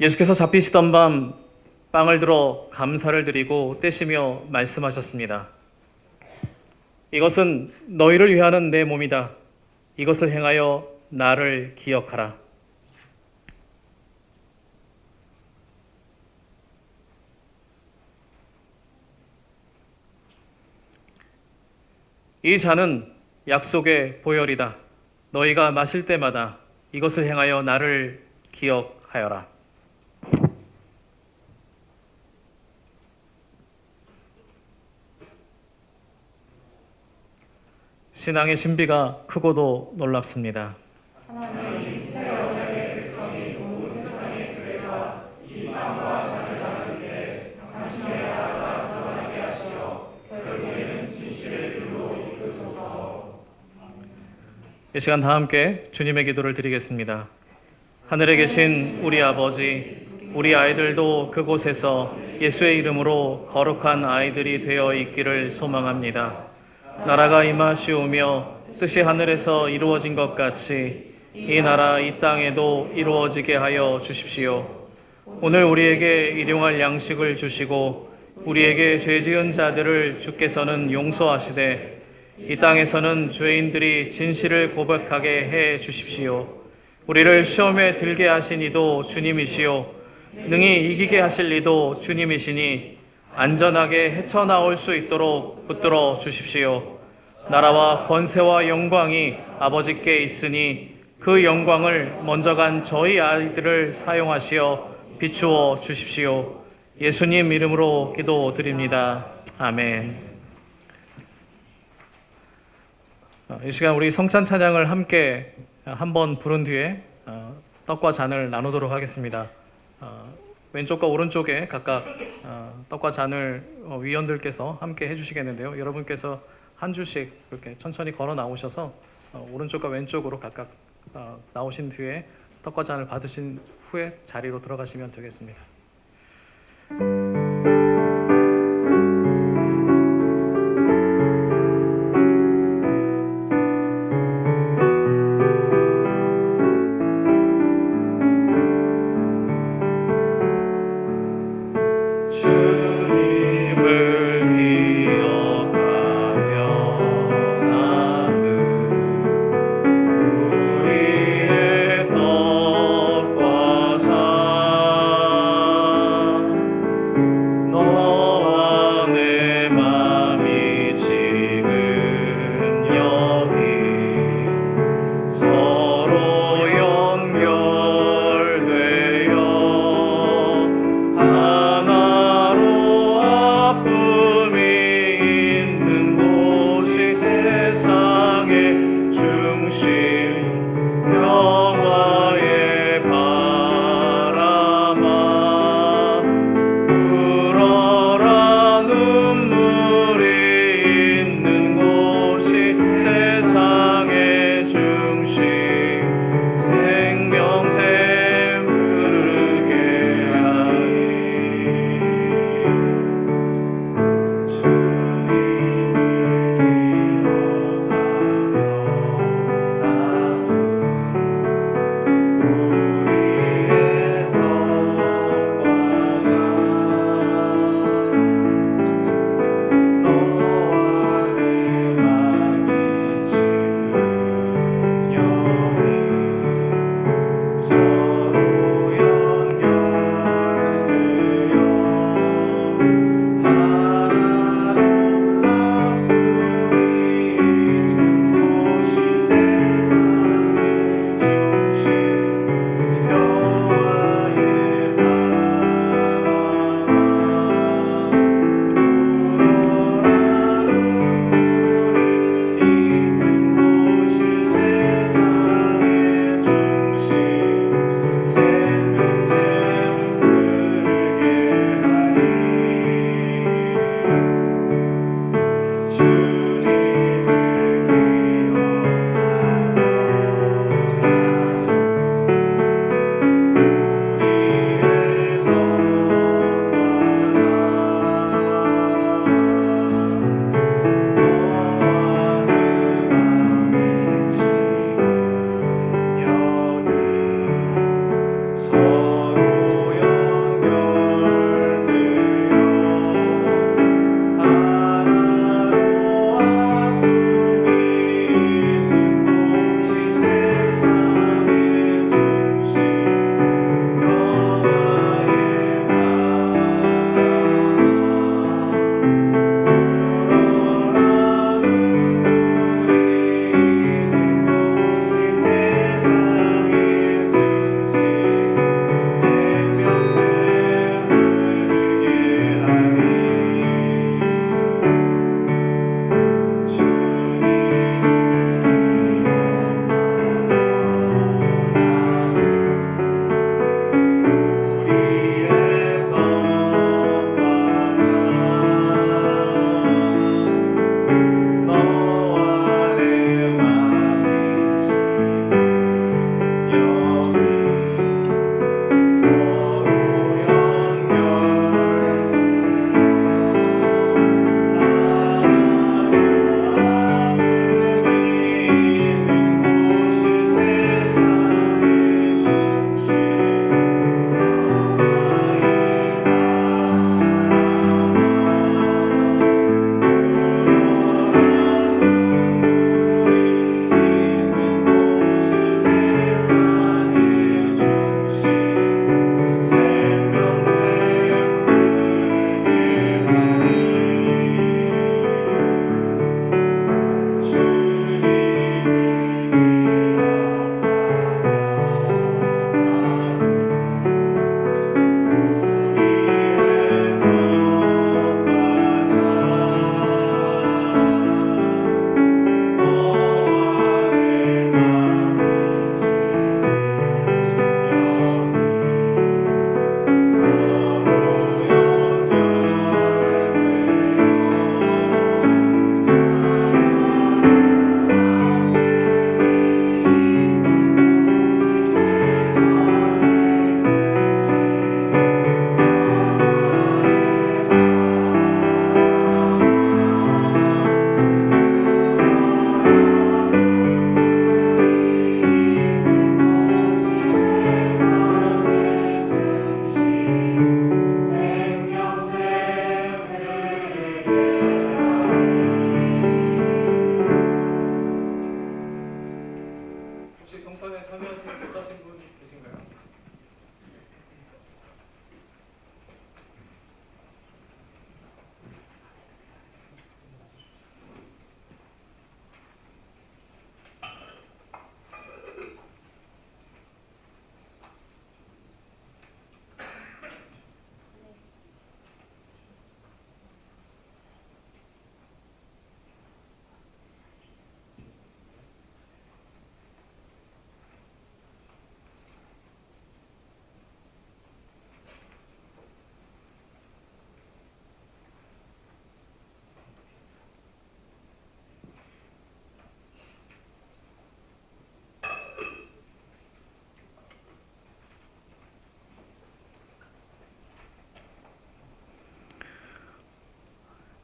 예수께서 잡히시던 밤 빵을 들어 감사를 드리고 떼시며 말씀하셨습니다. 이것은 너희를 위하는 내 몸이다. 이것을 행하여 나를 기억하라. 이 잔은 약속의 보혈이다. 너희가 마실 때마다 이것을 행하여 나를 기억하여라. 신앙의 신비가 크고도 놀랍습니다. 하나님, 새 언약의 백성이 온 세상의 교회가 이 빵과 잔을 나눌 때 당신의 나라가 드러나게 하시어 결국에는 진실의 길로 이끄소서. 이 시간 다 함께 주님의 기도를 드리겠습니다. 하늘에 계신 우리 아버지, 우리 아이들도 그곳에서 예수의 이름으로 거룩한 아이들이 되어 있기를 소망합니다. 나라가 임하시오며 뜻이 하늘에서 이루어진 것 같이 이 나라 이 땅에도 이루어지게 하여 주십시오. 오늘 우리에게 일용할 양식을 주시고 우리에게 죄 지은 자들을 주께서는 용서하시되 이 땅에서는 죄인들이 진실을 고백하게 해 주십시오. 우리를 시험에 들게 하신 이도 주님이시오. 능히 이기게 하실 이도 주님이시니 안전하게 헤쳐나올 수 있도록 붙들어 주십시오. 나라와 권세와 영광이 아버지께 있으니 그 영광을 먼저 간 저희 아이들을 사용하시어 비추어 주십시오. 예수님 이름으로 기도드립니다. 아멘. 이 시간 우리 성찬 찬양을 함께 한번 부른 뒤에 떡과 잔을 나누도록 하겠습니다. 왼쪽과 오른쪽에 각각 떡과 잔을 위원들께서 함께 해주시겠는데요. 여러분께서 한 주씩 이렇게 천천히 걸어 나오셔서 오른쪽과 왼쪽으로 각각 나오신 뒤에 떡과 잔을 받으신 후에 자리로 들어가시면 되겠습니다. 주님을 기억하며 나는 우리의 떡과 잔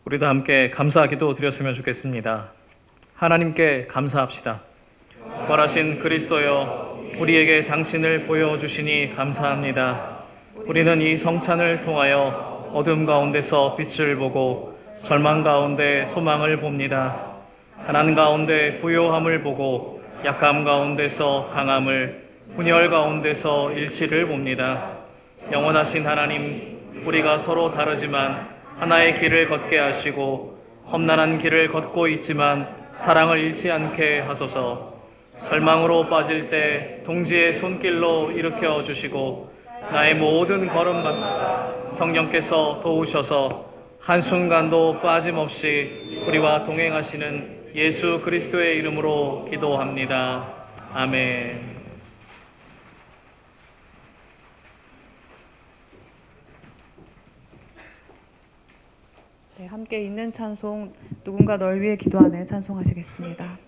우리도 함께 감사 기도 드렸으면 좋겠습니다. 하나님께 감사합시다. 부활하신 그리스도여, 우리에게 당신을 보여주시니 감사합니다. 우리는 이 성찬을 통하여 어둠 가운데서 빛을 보고 절망 가운데 소망을 봅니다. 가난 가운데 부요함을 보고 약함 가운데서 강함을, 분열 가운데서 일치를 봅니다. 영원하신 하나님, 우리가 서로 다르지만 하나의 길을 걷게 하시고 험난한 길을 걷고 있지만 사랑을 잃지 않게 하소서. 절망으로 빠질 때 동지의 손길로 일으켜 주시고 나의 모든 걸음마다 성령께서 도우셔서 한순간도 빠짐없이 우리와 동행하시는 예수 그리스도의 이름으로 기도합니다. 아멘. 네, 함께 있는 찬송 누군가 널 위해 기도하네 찬송하시겠습니다.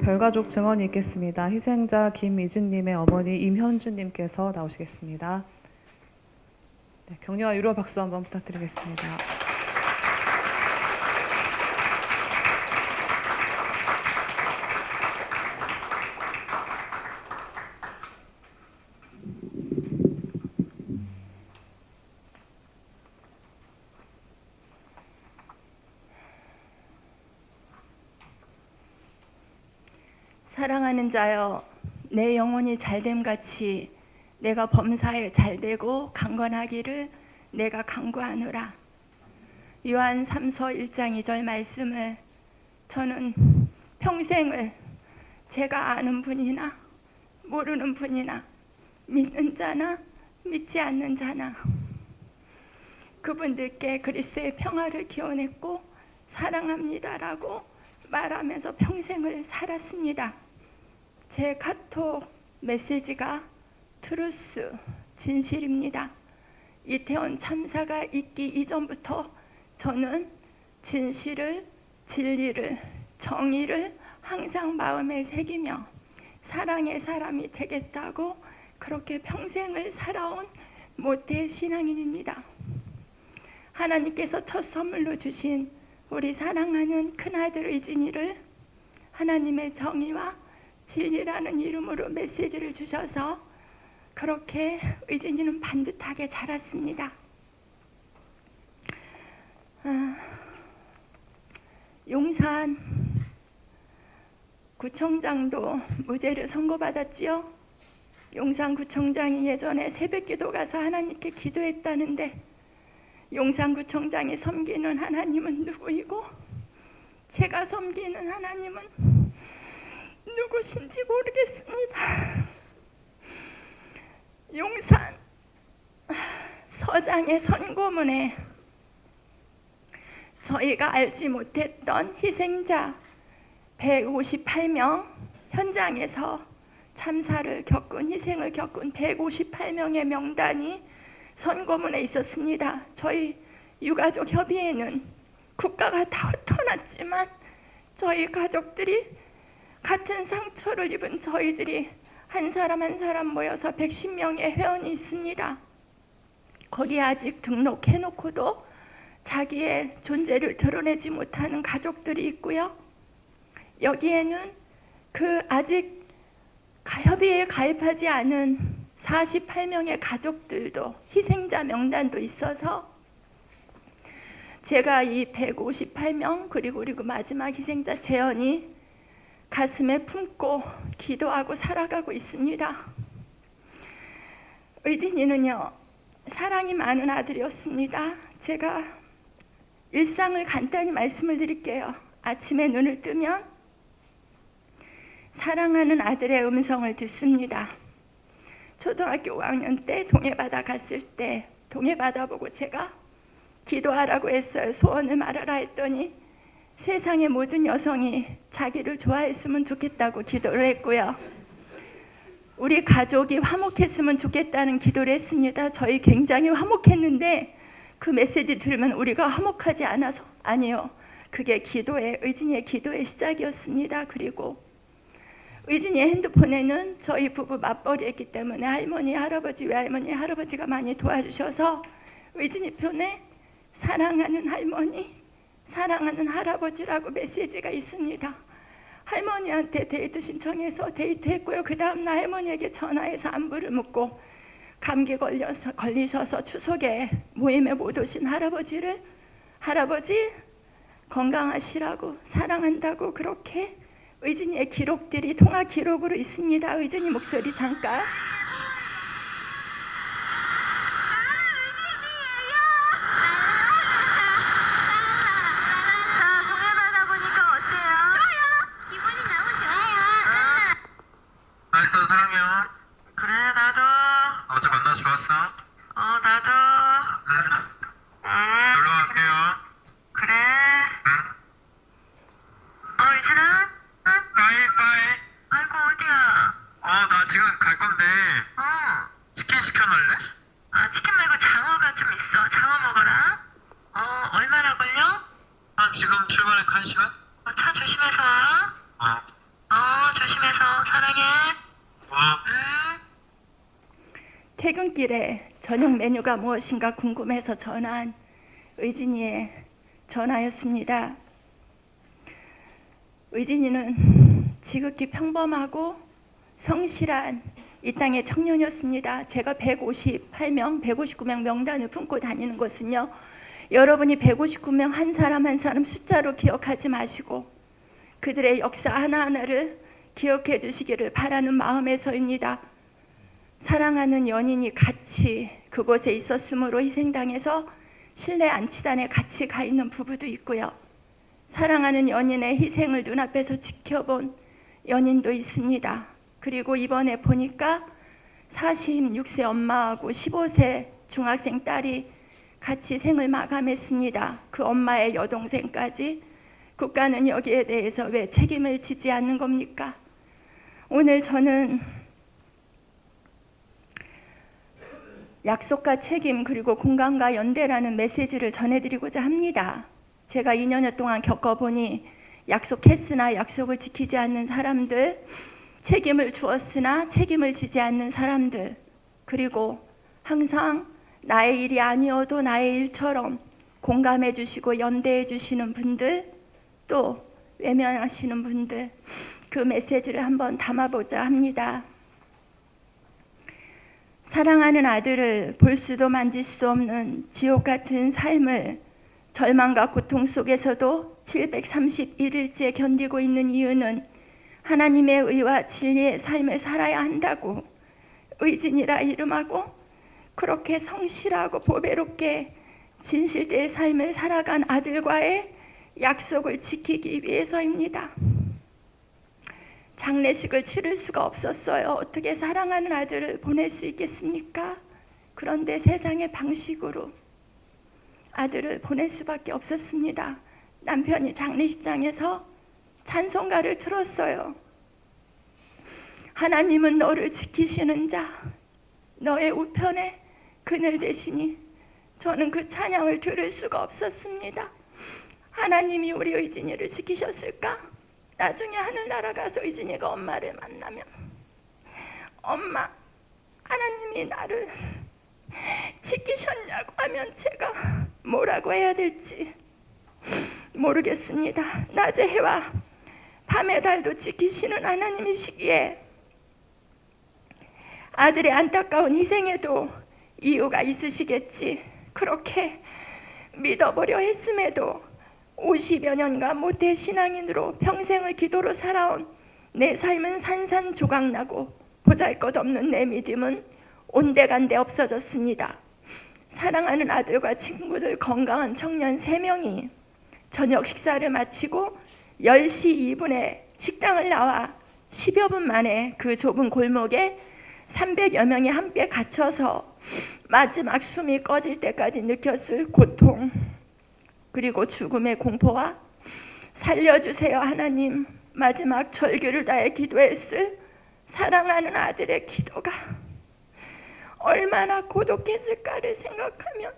별가족 증언이 있겠습니다. 희생자 김이진님의 어머니 임현주님께서 나오시겠습니다. 네, 격려와 위로 박수 한번 부탁드리겠습니다. 사랑하는 자여, 내 영혼이 잘됨같이 내가 범사에 잘되고 강건하기를 내가 간구하노라. 요한 3서 1장 2절 말씀을 저는 평생을 제가 아는 분이나 모르는 분이나 믿는 자나 믿지 않는 자나 그분들께 그리스도의 평화를 기원했고 사랑합니다라고 말하면서 평생을 살았습니다. 제 카톡 메시지가 트루스, 진실입니다. 이태원 참사가 있기 이전부터 저는 진실을 진리를, 정의를 항상 마음에 새기며 사랑의 사람이 되겠다고 그렇게 평생을 살아온 모태 신앙인입니다. 하나님께서 첫 선물로 주신 우리 사랑하는 큰아들 의진이를 하나님의 정의와 진리라는 이름으로 메시지를 주셔서 그렇게 의진이는 반듯하게 자랐습니다. 용산 구청장도 무죄를 선고받았지요. 용산구청장이 예전에 새벽기도 가서 하나님께 기도했다는데 용산구청장이 섬기는 하나님은 누구이고 제가 섬기는 하나님은 누구신지 모르겠습니다. 용산 서장의 선고문에 저희가 알지 못했던 희생자 158명, 현장에서 참사를 겪은, 희생을 겪은 158명의 명단이 선고문에 있었습니다. 저희 유가족 협의회는 국가가 다 흩어났지만 저희 가족들이 같은 상처를 입은 저희들이 한 사람 한 사람 모여서 110명의 회원이 있습니다. 거기에 아직 등록해놓고도 자기의 존재를 드러내지 못하는 가족들이 있고요. 여기에는 그 아직 협의회에 가입하지 않은 48명의 가족들도 희생자 명단도 있어서 제가 이 158명 그리고 우리 그 마지막 희생자 재현이 가슴에 품고 기도하고 살아가고 있습니다. 의진이는요, 사랑이 많은 아들이었습니다. 제가 일상을 간단히 말씀을 드릴게요. 아침에 눈을 뜨면 사랑하는 아들의 음성을 듣습니다. 초등학교 5학년 때 동해바다 갔을 때 동해바다 보고 제가 기도하라고 했어요. 소원을 말하라 했더니 세상의 모든 여성이 자기를 좋아했으면 좋겠다고 기도를 했고요. 우리 가족이 화목했으면 좋겠다는 기도를 했습니다. 저희 굉장히 화목했는데 그 메시지 들으면 우리가 화목하지 않아서 아니요. 그게 의진이의 기도의 시작이었습니다. 그리고 의진이의 핸드폰에는 저희 부부 맞벌이했기 때문에 할머니, 할아버지, 외할머니, 할아버지가 많이 도와주셔서 의진이 편에 사랑하는 할머니, 사랑하는 할아버지라고 메시지가 있습니다. 할머니한테 데이트 신청해서 데이트했고요. 그 다음날 할머니에게 전화해서 안부를 묻고 감기 걸리셔서 추석에 모임에 못 오신 할아버지를 할아버지 건강하시라고 사랑한다고 그렇게 의진이의 기록들이 통화 기록으로 있습니다. 의진이 목소리 잠깐. 동해바다 보니까 어때요? 좋아요. 기분이 너무 좋아요. 알았어, 사랑해요. 그래 나도. 어제 만나서 좋았어? 나도. 놀러 갈게요. 그래. 응? 의진아? 빠이빠이. 아이고 어디야? 나 지금 갈 건데 치킨 시켜놓을래? 치킨 말고 장어가 좀 있어. 장어 먹어라. 얼마나 걸려? 지금 출발하니까 1시간? 차 조심해서 와. 조심해서 사랑해. 응. 퇴근길에 저녁 메뉴가 무엇인가 궁금해서 전화한 의진이의 전화였습니다. 의진이는 지극히 평범하고 성실한 이 땅의 청년이었습니다. 제가 158명, 159명 명단을 품고 다니는 것은요. 여러분이 159명 한 사람 한 사람 숫자로 기억하지 마시고 그들의 역사 하나하나를 기억해 주시기를 바라는 마음에서입니다. 사랑하는 연인이 같이 그곳에 있었으므로 희생당해서 실내 안치단에 같이 가 있는 부부도 있고요. 사랑하는 연인의 희생을 눈앞에서 지켜본 연인도 있습니다. 그리고 이번에 보니까 46세 엄마하고 15세 중학생 딸이 같이 생을 마감했습니다. 그 엄마의 여동생까지. 국가는 여기에 대해서 왜 책임을 지지 않는 겁니까? 오늘 저는 약속과 책임 그리고 공감과 연대라는 메시지를 전해드리고자 합니다. 제가 2년여 동안 겪어보니 약속했으나 약속을 지키지 않는 사람들, 책임을 주었으나 책임을 지지 않는 사람들, 그리고 항상 나의 일이 아니어도 나의 일처럼 공감해 주시고 연대해 주시는 분들, 또 외면하시는 분들, 그 메시지를 한번 담아보자 합니다. 사랑하는 아들을 볼 수도 만질 수 없는 지옥 같은 삶을 절망과 고통 속에서도 731일째 견디고 있는 이유는 하나님의 의와 진리의 삶을 살아야 한다고 의진이라 이름하고 그렇게 성실하고 보배롭게 진실된 삶을 살아간 아들과의 약속을 지키기 위해서입니다. 장례식을 치를 수가 없었어요. 어떻게 사랑하는 아들을 보낼 수 있겠습니까? 그런데 세상의 방식으로 아들을 보낼 수밖에 없었습니다. 남편이 장례식장에서 찬송가를 틀었어요. 하나님은 너를 지키시는 자, 너의 우편에 그늘 되시니. 저는 그 찬양을 들을 수가 없었습니다. 하나님이 우리 의진이를 지키셨을까? 나중에 하늘나라 가서 의진이가 엄마를 만나면, 엄마, 하나님이 나를 지키셨냐고 하면 제가 뭐라고 해야 될지 모르겠습니다. 낮의 해와 밤의 달도 지키시는 하나님이시기에 아들의 안타까운 희생에도 이유가 있으시겠지. 그렇게 믿어보려 했음에도 50여 년간 모태 신앙인으로 평생을 기도로 살아온 내 삶은 산산조각나고 보잘것없는 내 믿음은 온데간데 없어졌습니다. 사랑하는 아들과 친구들 건강한 청년 3명이 저녁 식사를 마치고 10시 2분에 식당을 나와 10여 분 만에 그 좁은 골목에 300여 명이 함께 갇혀서 마지막 숨이 꺼질 때까지 느꼈을 고통, 그리고 죽음의 공포와 살려주세요 하나님, 마지막 절규를 다해 기도했을 사랑하는 아들의 기도가 얼마나 고독했을까를 생각하면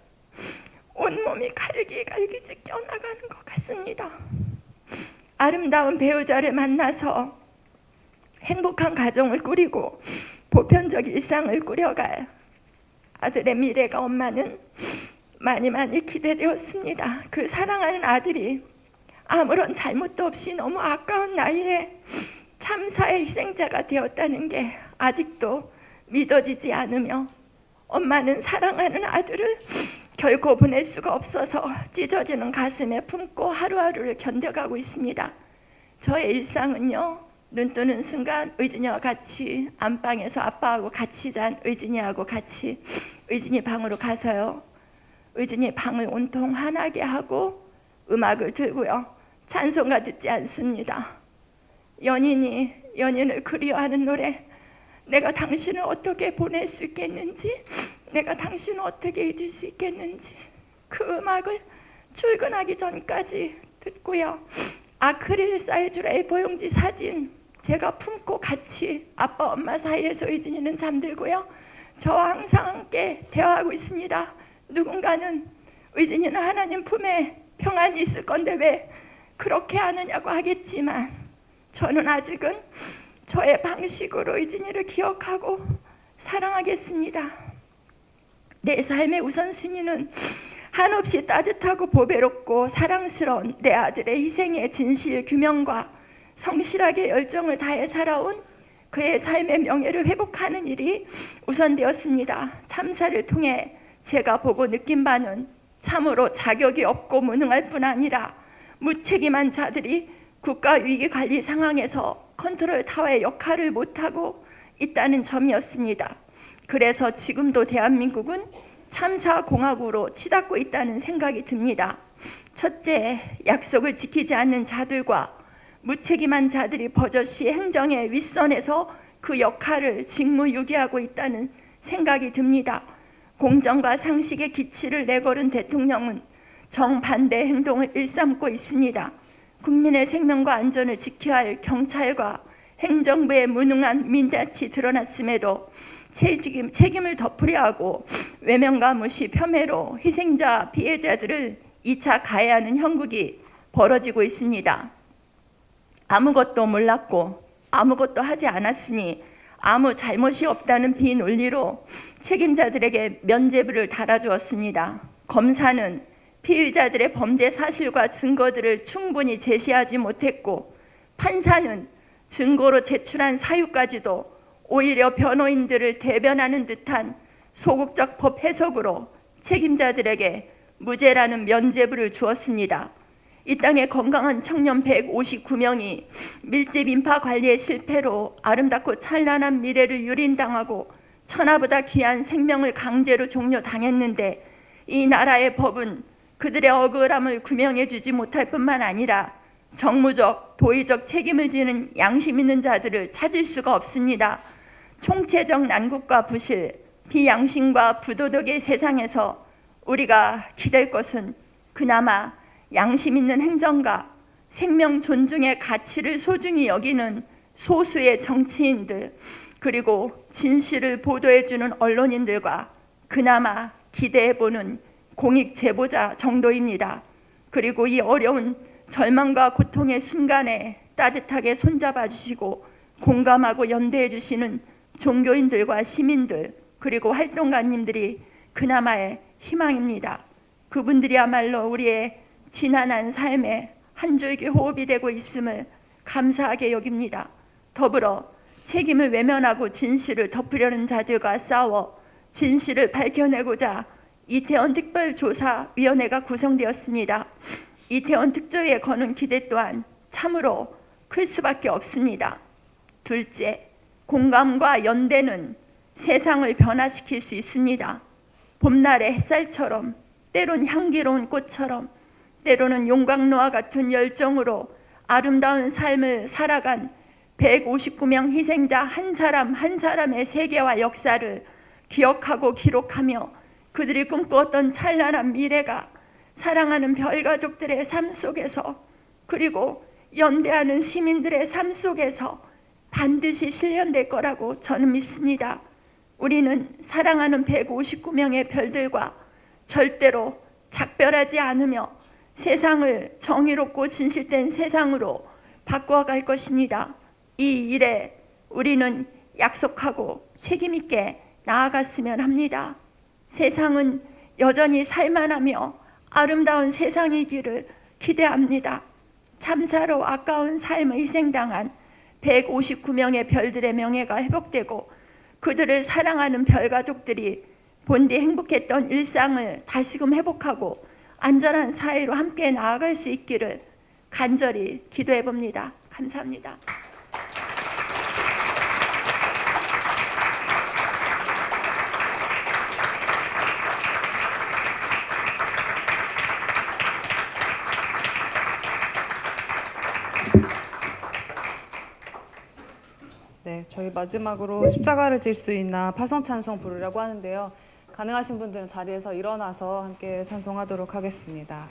온몸이 갈기갈기 찢겨나가는 것 같습니다. 아름다운 배우자를 만나서 행복한 가정을 꾸리고 보편적 일상을 꾸려갈 아들의 미래가 엄마는 많이 기대되었습니다. 그 사랑하는 아들이 아무런 잘못도 없이 너무 아까운 나이에 참사의 희생자가 되었다는 게 아직도 믿어지지 않으며 엄마는 사랑하는 아들을 결코 보낼 수가 없어서 찢어지는 가슴에 품고 하루하루를 견뎌가고 있습니다. 저의 일상은요, 눈 뜨는 순간 의진이와 같이 안방에서 아빠하고 같이 잔 의진이하고 같이 의진이 방으로 가서요, 의진이 방을 온통 환하게 하고 음악을 들고요, 찬송가 듣지 않습니다. 연인이 연인을 그리워하는 노래, 내가 당신을 어떻게 보낼 수 있겠는지, 내가 당신을 어떻게 잊을 수 있겠는지, 그 음악을 출근하기 전까지 듣고요, 아크릴 사이즈로 A4 용지 사진 제가 품고 같이 아빠 엄마 사이에서 의진이는 잠들고요, 저와 항상 함께 대화하고 있습니다. 누군가는 의진이는 하나님 품에 평안이 있을 건데 왜 그렇게 하느냐고 하겠지만, 저는 아직은 저의 방식으로 의진이를 기억하고 사랑하겠습니다. 내 삶의 우선순위는 한없이 따뜻하고 보배롭고 사랑스러운 내 아들의 희생의 진실 규명과 성실하게 열정을 다해 살아온 그의 삶의 명예를 회복하는 일이 우선되었습니다. 참사를 통해 제가 보고 느낀 바는 참으로 자격이 없고 무능할 뿐 아니라 무책임한 자들이 국가 위기 관리 상황에서 컨트롤 타워의 역할을 못하고 있다는 점이었습니다. 그래서 지금도 대한민국은 참사공화국으로 치닫고 있다는 생각이 듭니다. 첫째, 약속을 지키지 않는 자들과 무책임한 자들이 버젓이 행정의 윗선에서 그 역할을 직무유기하고 있다는 생각이 듭니다. 공정과 상식의 기치를 내걸은 대통령은 정반대 행동을 일삼고 있습니다. 국민의 생명과 안전을 지켜야 할 경찰과 행정부의 무능한 민낯이 드러났음에도 책임을 덮으려 하고 외면과 무시, 폄훼로 희생자, 피해자들을 2차 가해하는 형국이 벌어지고 있습니다. 아무것도 몰랐고 아무것도 하지 않았으니 아무 잘못이 없다는 비논리로 책임자들에게 면죄부를 달아주었습니다. 검사는 피의자들의 범죄 사실과 증거들을 충분히 제시하지 못했고 판사는 증거로 제출한 사유까지도 오히려 변호인들을 대변하는 듯한 소극적 법 해석으로 책임자들에게 무죄라는 면죄부를 주었습니다. 이 땅의 건강한 청년 159명이 밀집 인파 관리의 실패로 아름답고 찬란한 미래를 유린당하고 천하보다 귀한 생명을 강제로 종료당했는데 이 나라의 법은 그들의 억울함을 규명해 주지 못할 뿐만 아니라 정무적, 도의적 책임을 지는 양심 있는 자들을 찾을 수가 없습니다. 총체적 난국과 부실, 비양심과 부도덕의 세상에서 우리가 기댈 것은 그나마 양심 있는 행정가, 생명 존중의 가치를 소중히 여기는 소수의 정치인들, 그리고 진실을 보도해주는 언론인들과 그나마 기대해보는 공익 제보자 정도입니다. 그리고 이 어려운 절망과 고통의 순간에 따뜻하게 손잡아 주시고 공감하고 연대해 주시는 종교인들과 시민들, 그리고 활동가님들이 그나마의 희망입니다. 그분들이야말로 우리의 지난한 삶에 한 줄기 호흡이 되고 있음을 감사하게 여깁니다. 더불어 책임을 외면하고 진실을 덮으려는 자들과 싸워 진실을 밝혀내고자 이태원 특별조사위원회가 구성되었습니다. 이태원 특조위에 거는 기대 또한 참으로 클 수밖에 없습니다. 둘째, 공감과 연대는 세상을 변화시킬 수 있습니다. 봄날의 햇살처럼, 때론 향기로운 꽃처럼, 때로는 용광로와 같은 열정으로 아름다운 삶을 살아간 159명 희생자 한 사람 한 사람의 세계와 역사를 기억하고 기록하며 그들이 꿈꾸었던 찬란한 미래가 사랑하는 별가족들의 삶 속에서, 그리고 연대하는 시민들의 삶 속에서 반드시 실현될 거라고 저는 믿습니다. 우리는 사랑하는 159명의 별들과 절대로 작별하지 않으며 세상을 정의롭고 진실된 세상으로 바꿔갈 것입니다. 이 일에 우리는 약속하고 책임 있게 나아갔으면 합니다. 세상은 여전히 살만하며 아름다운 세상이기를 기대합니다. 참사로 아까운 삶을 희생당한 159명의 별들의 명예가 회복되고 그들을 사랑하는 별가족들이 본디 행복했던 일상을 다시금 회복하고 안전한 사회로 함께 나아갈 수 있기를 간절히 기도해 봅니다. 감사합니다. 네, 저희 마지막으로 십자가를 질 수 있나 파성 찬송 부르려고 하는데요. 가능하신 분들은 자리에서 일어나서 함께 찬송하도록 하겠습니다.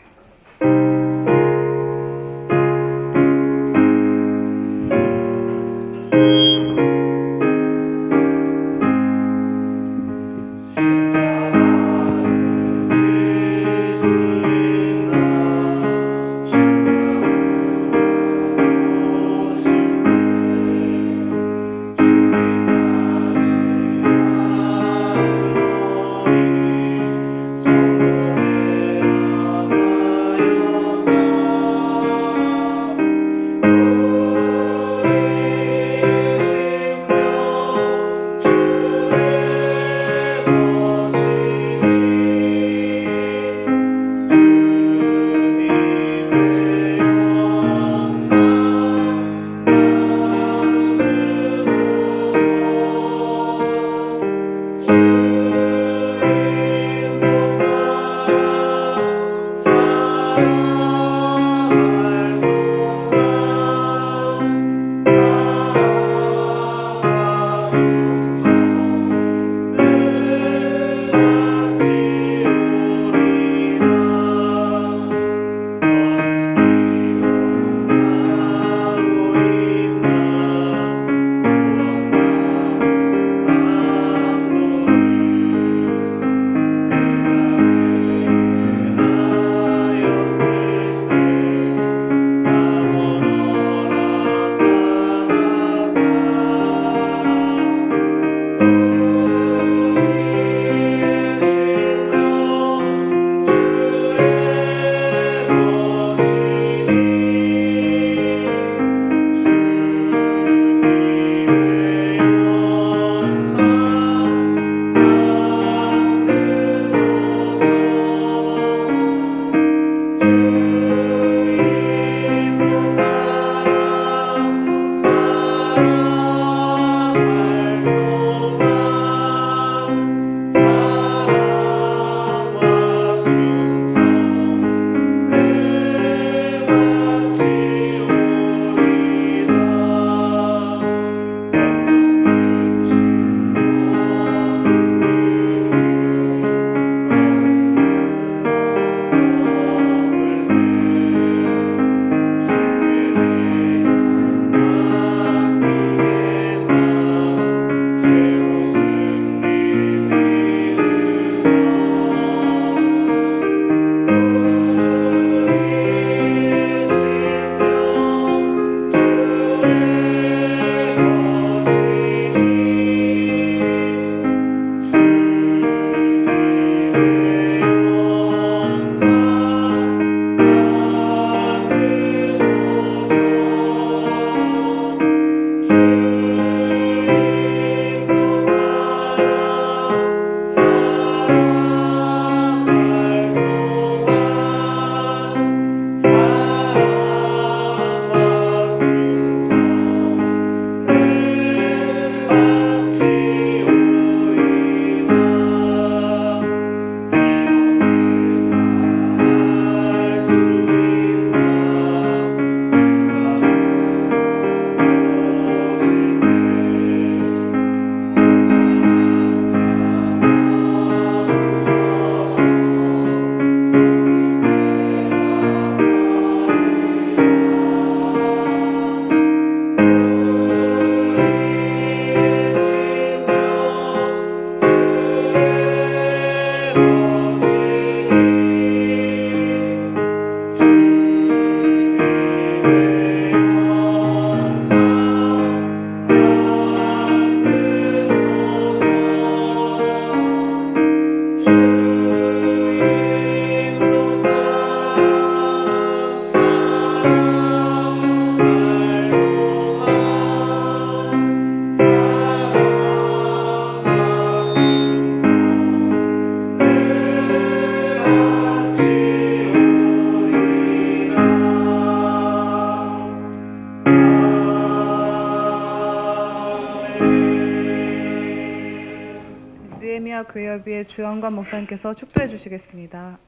아시아 교회협의회 주영관 목사님께서 축도해 주시겠습니다.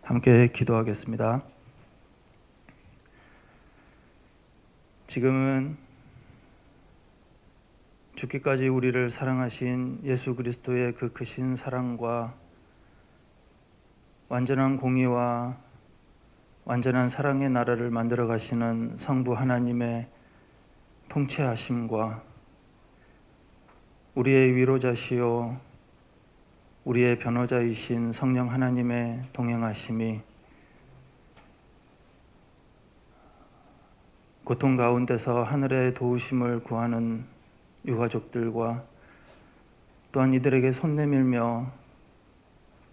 함께 기도하겠습니다. 지금은 죽기까지 우리를 사랑하신 예수 그리스도의 그 크신 사랑과 완전한 공의와 완전한 사랑의 나라를 만들어 가시는 성부 하나님의 통치하심과 우리의 위로자시요 우리의 변호자이신 성령 하나님의 동행하심이 고통 가운데서 하늘의 도우심을 구하는 유가족들과 또한 이들에게 손 내밀며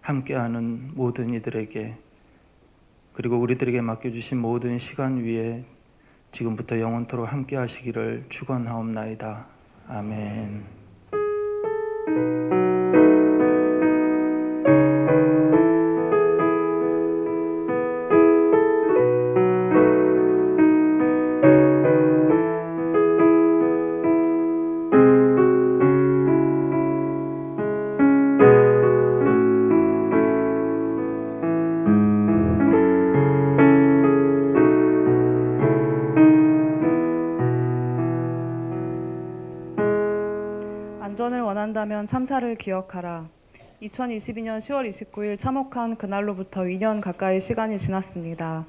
함께하는 모든 이들에게 그리고 우리들에게 맡겨주신 모든 시간 위에 지금부터 영원토록 함께하시기를 축원하옵나이다. 아멘. 안전을 원한다면 참사를 기억하라. 2022년 10월 29일 참혹한 그날로부터 2년 가까이 시간이 지났습니다.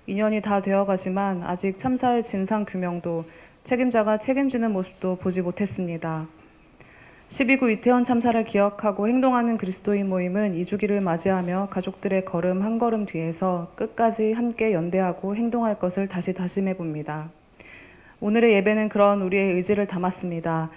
2년이 다 되어가지만 아직 참사의 진상 규명도 책임자가 책임지는 모습도 보지 못했습니다. 12구 이태원 참사를 기억하고 행동하는 그리스도인 모임은 2주기를 맞이하며 가족들의 걸음 한 걸음 뒤에서 끝까지 함께 연대하고 행동할 것을 다시 다짐해 봅니다. 오늘의 예배는 그런 우리의 의지를 담았습니다.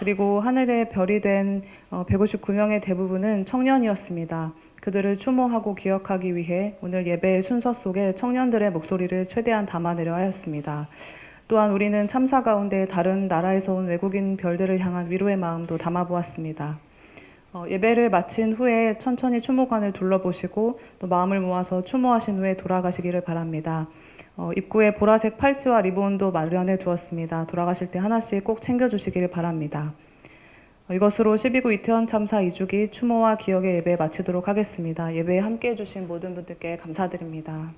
그리고 하늘의 별이 된 159명의 대부분은 청년이었습니다. 그들을 추모하고 기억하기 위해 오늘 예배의 순서 속에 청년들의 목소리를 최대한 담아내려 하였습니다. 또한 우리는 참사 가운데 다른 나라에서 온 외국인 별들을 향한 위로의 마음도 담아보았습니다. 예배를 마친 후에 천천히 추모관을 둘러보시고 또 마음을 모아서 추모하신 후에 돌아가시기를 바랍니다. 입구에 보라색 팔찌와 리본도 마련해 두었습니다. 돌아가실 때 하나씩 꼭 챙겨주시기를 바랍니다. 이것으로 12구 이태원 참사 2주기 추모와 기억의 예배 마치도록 하겠습니다. 예배에 함께해 주신 모든 분들께 감사드립니다.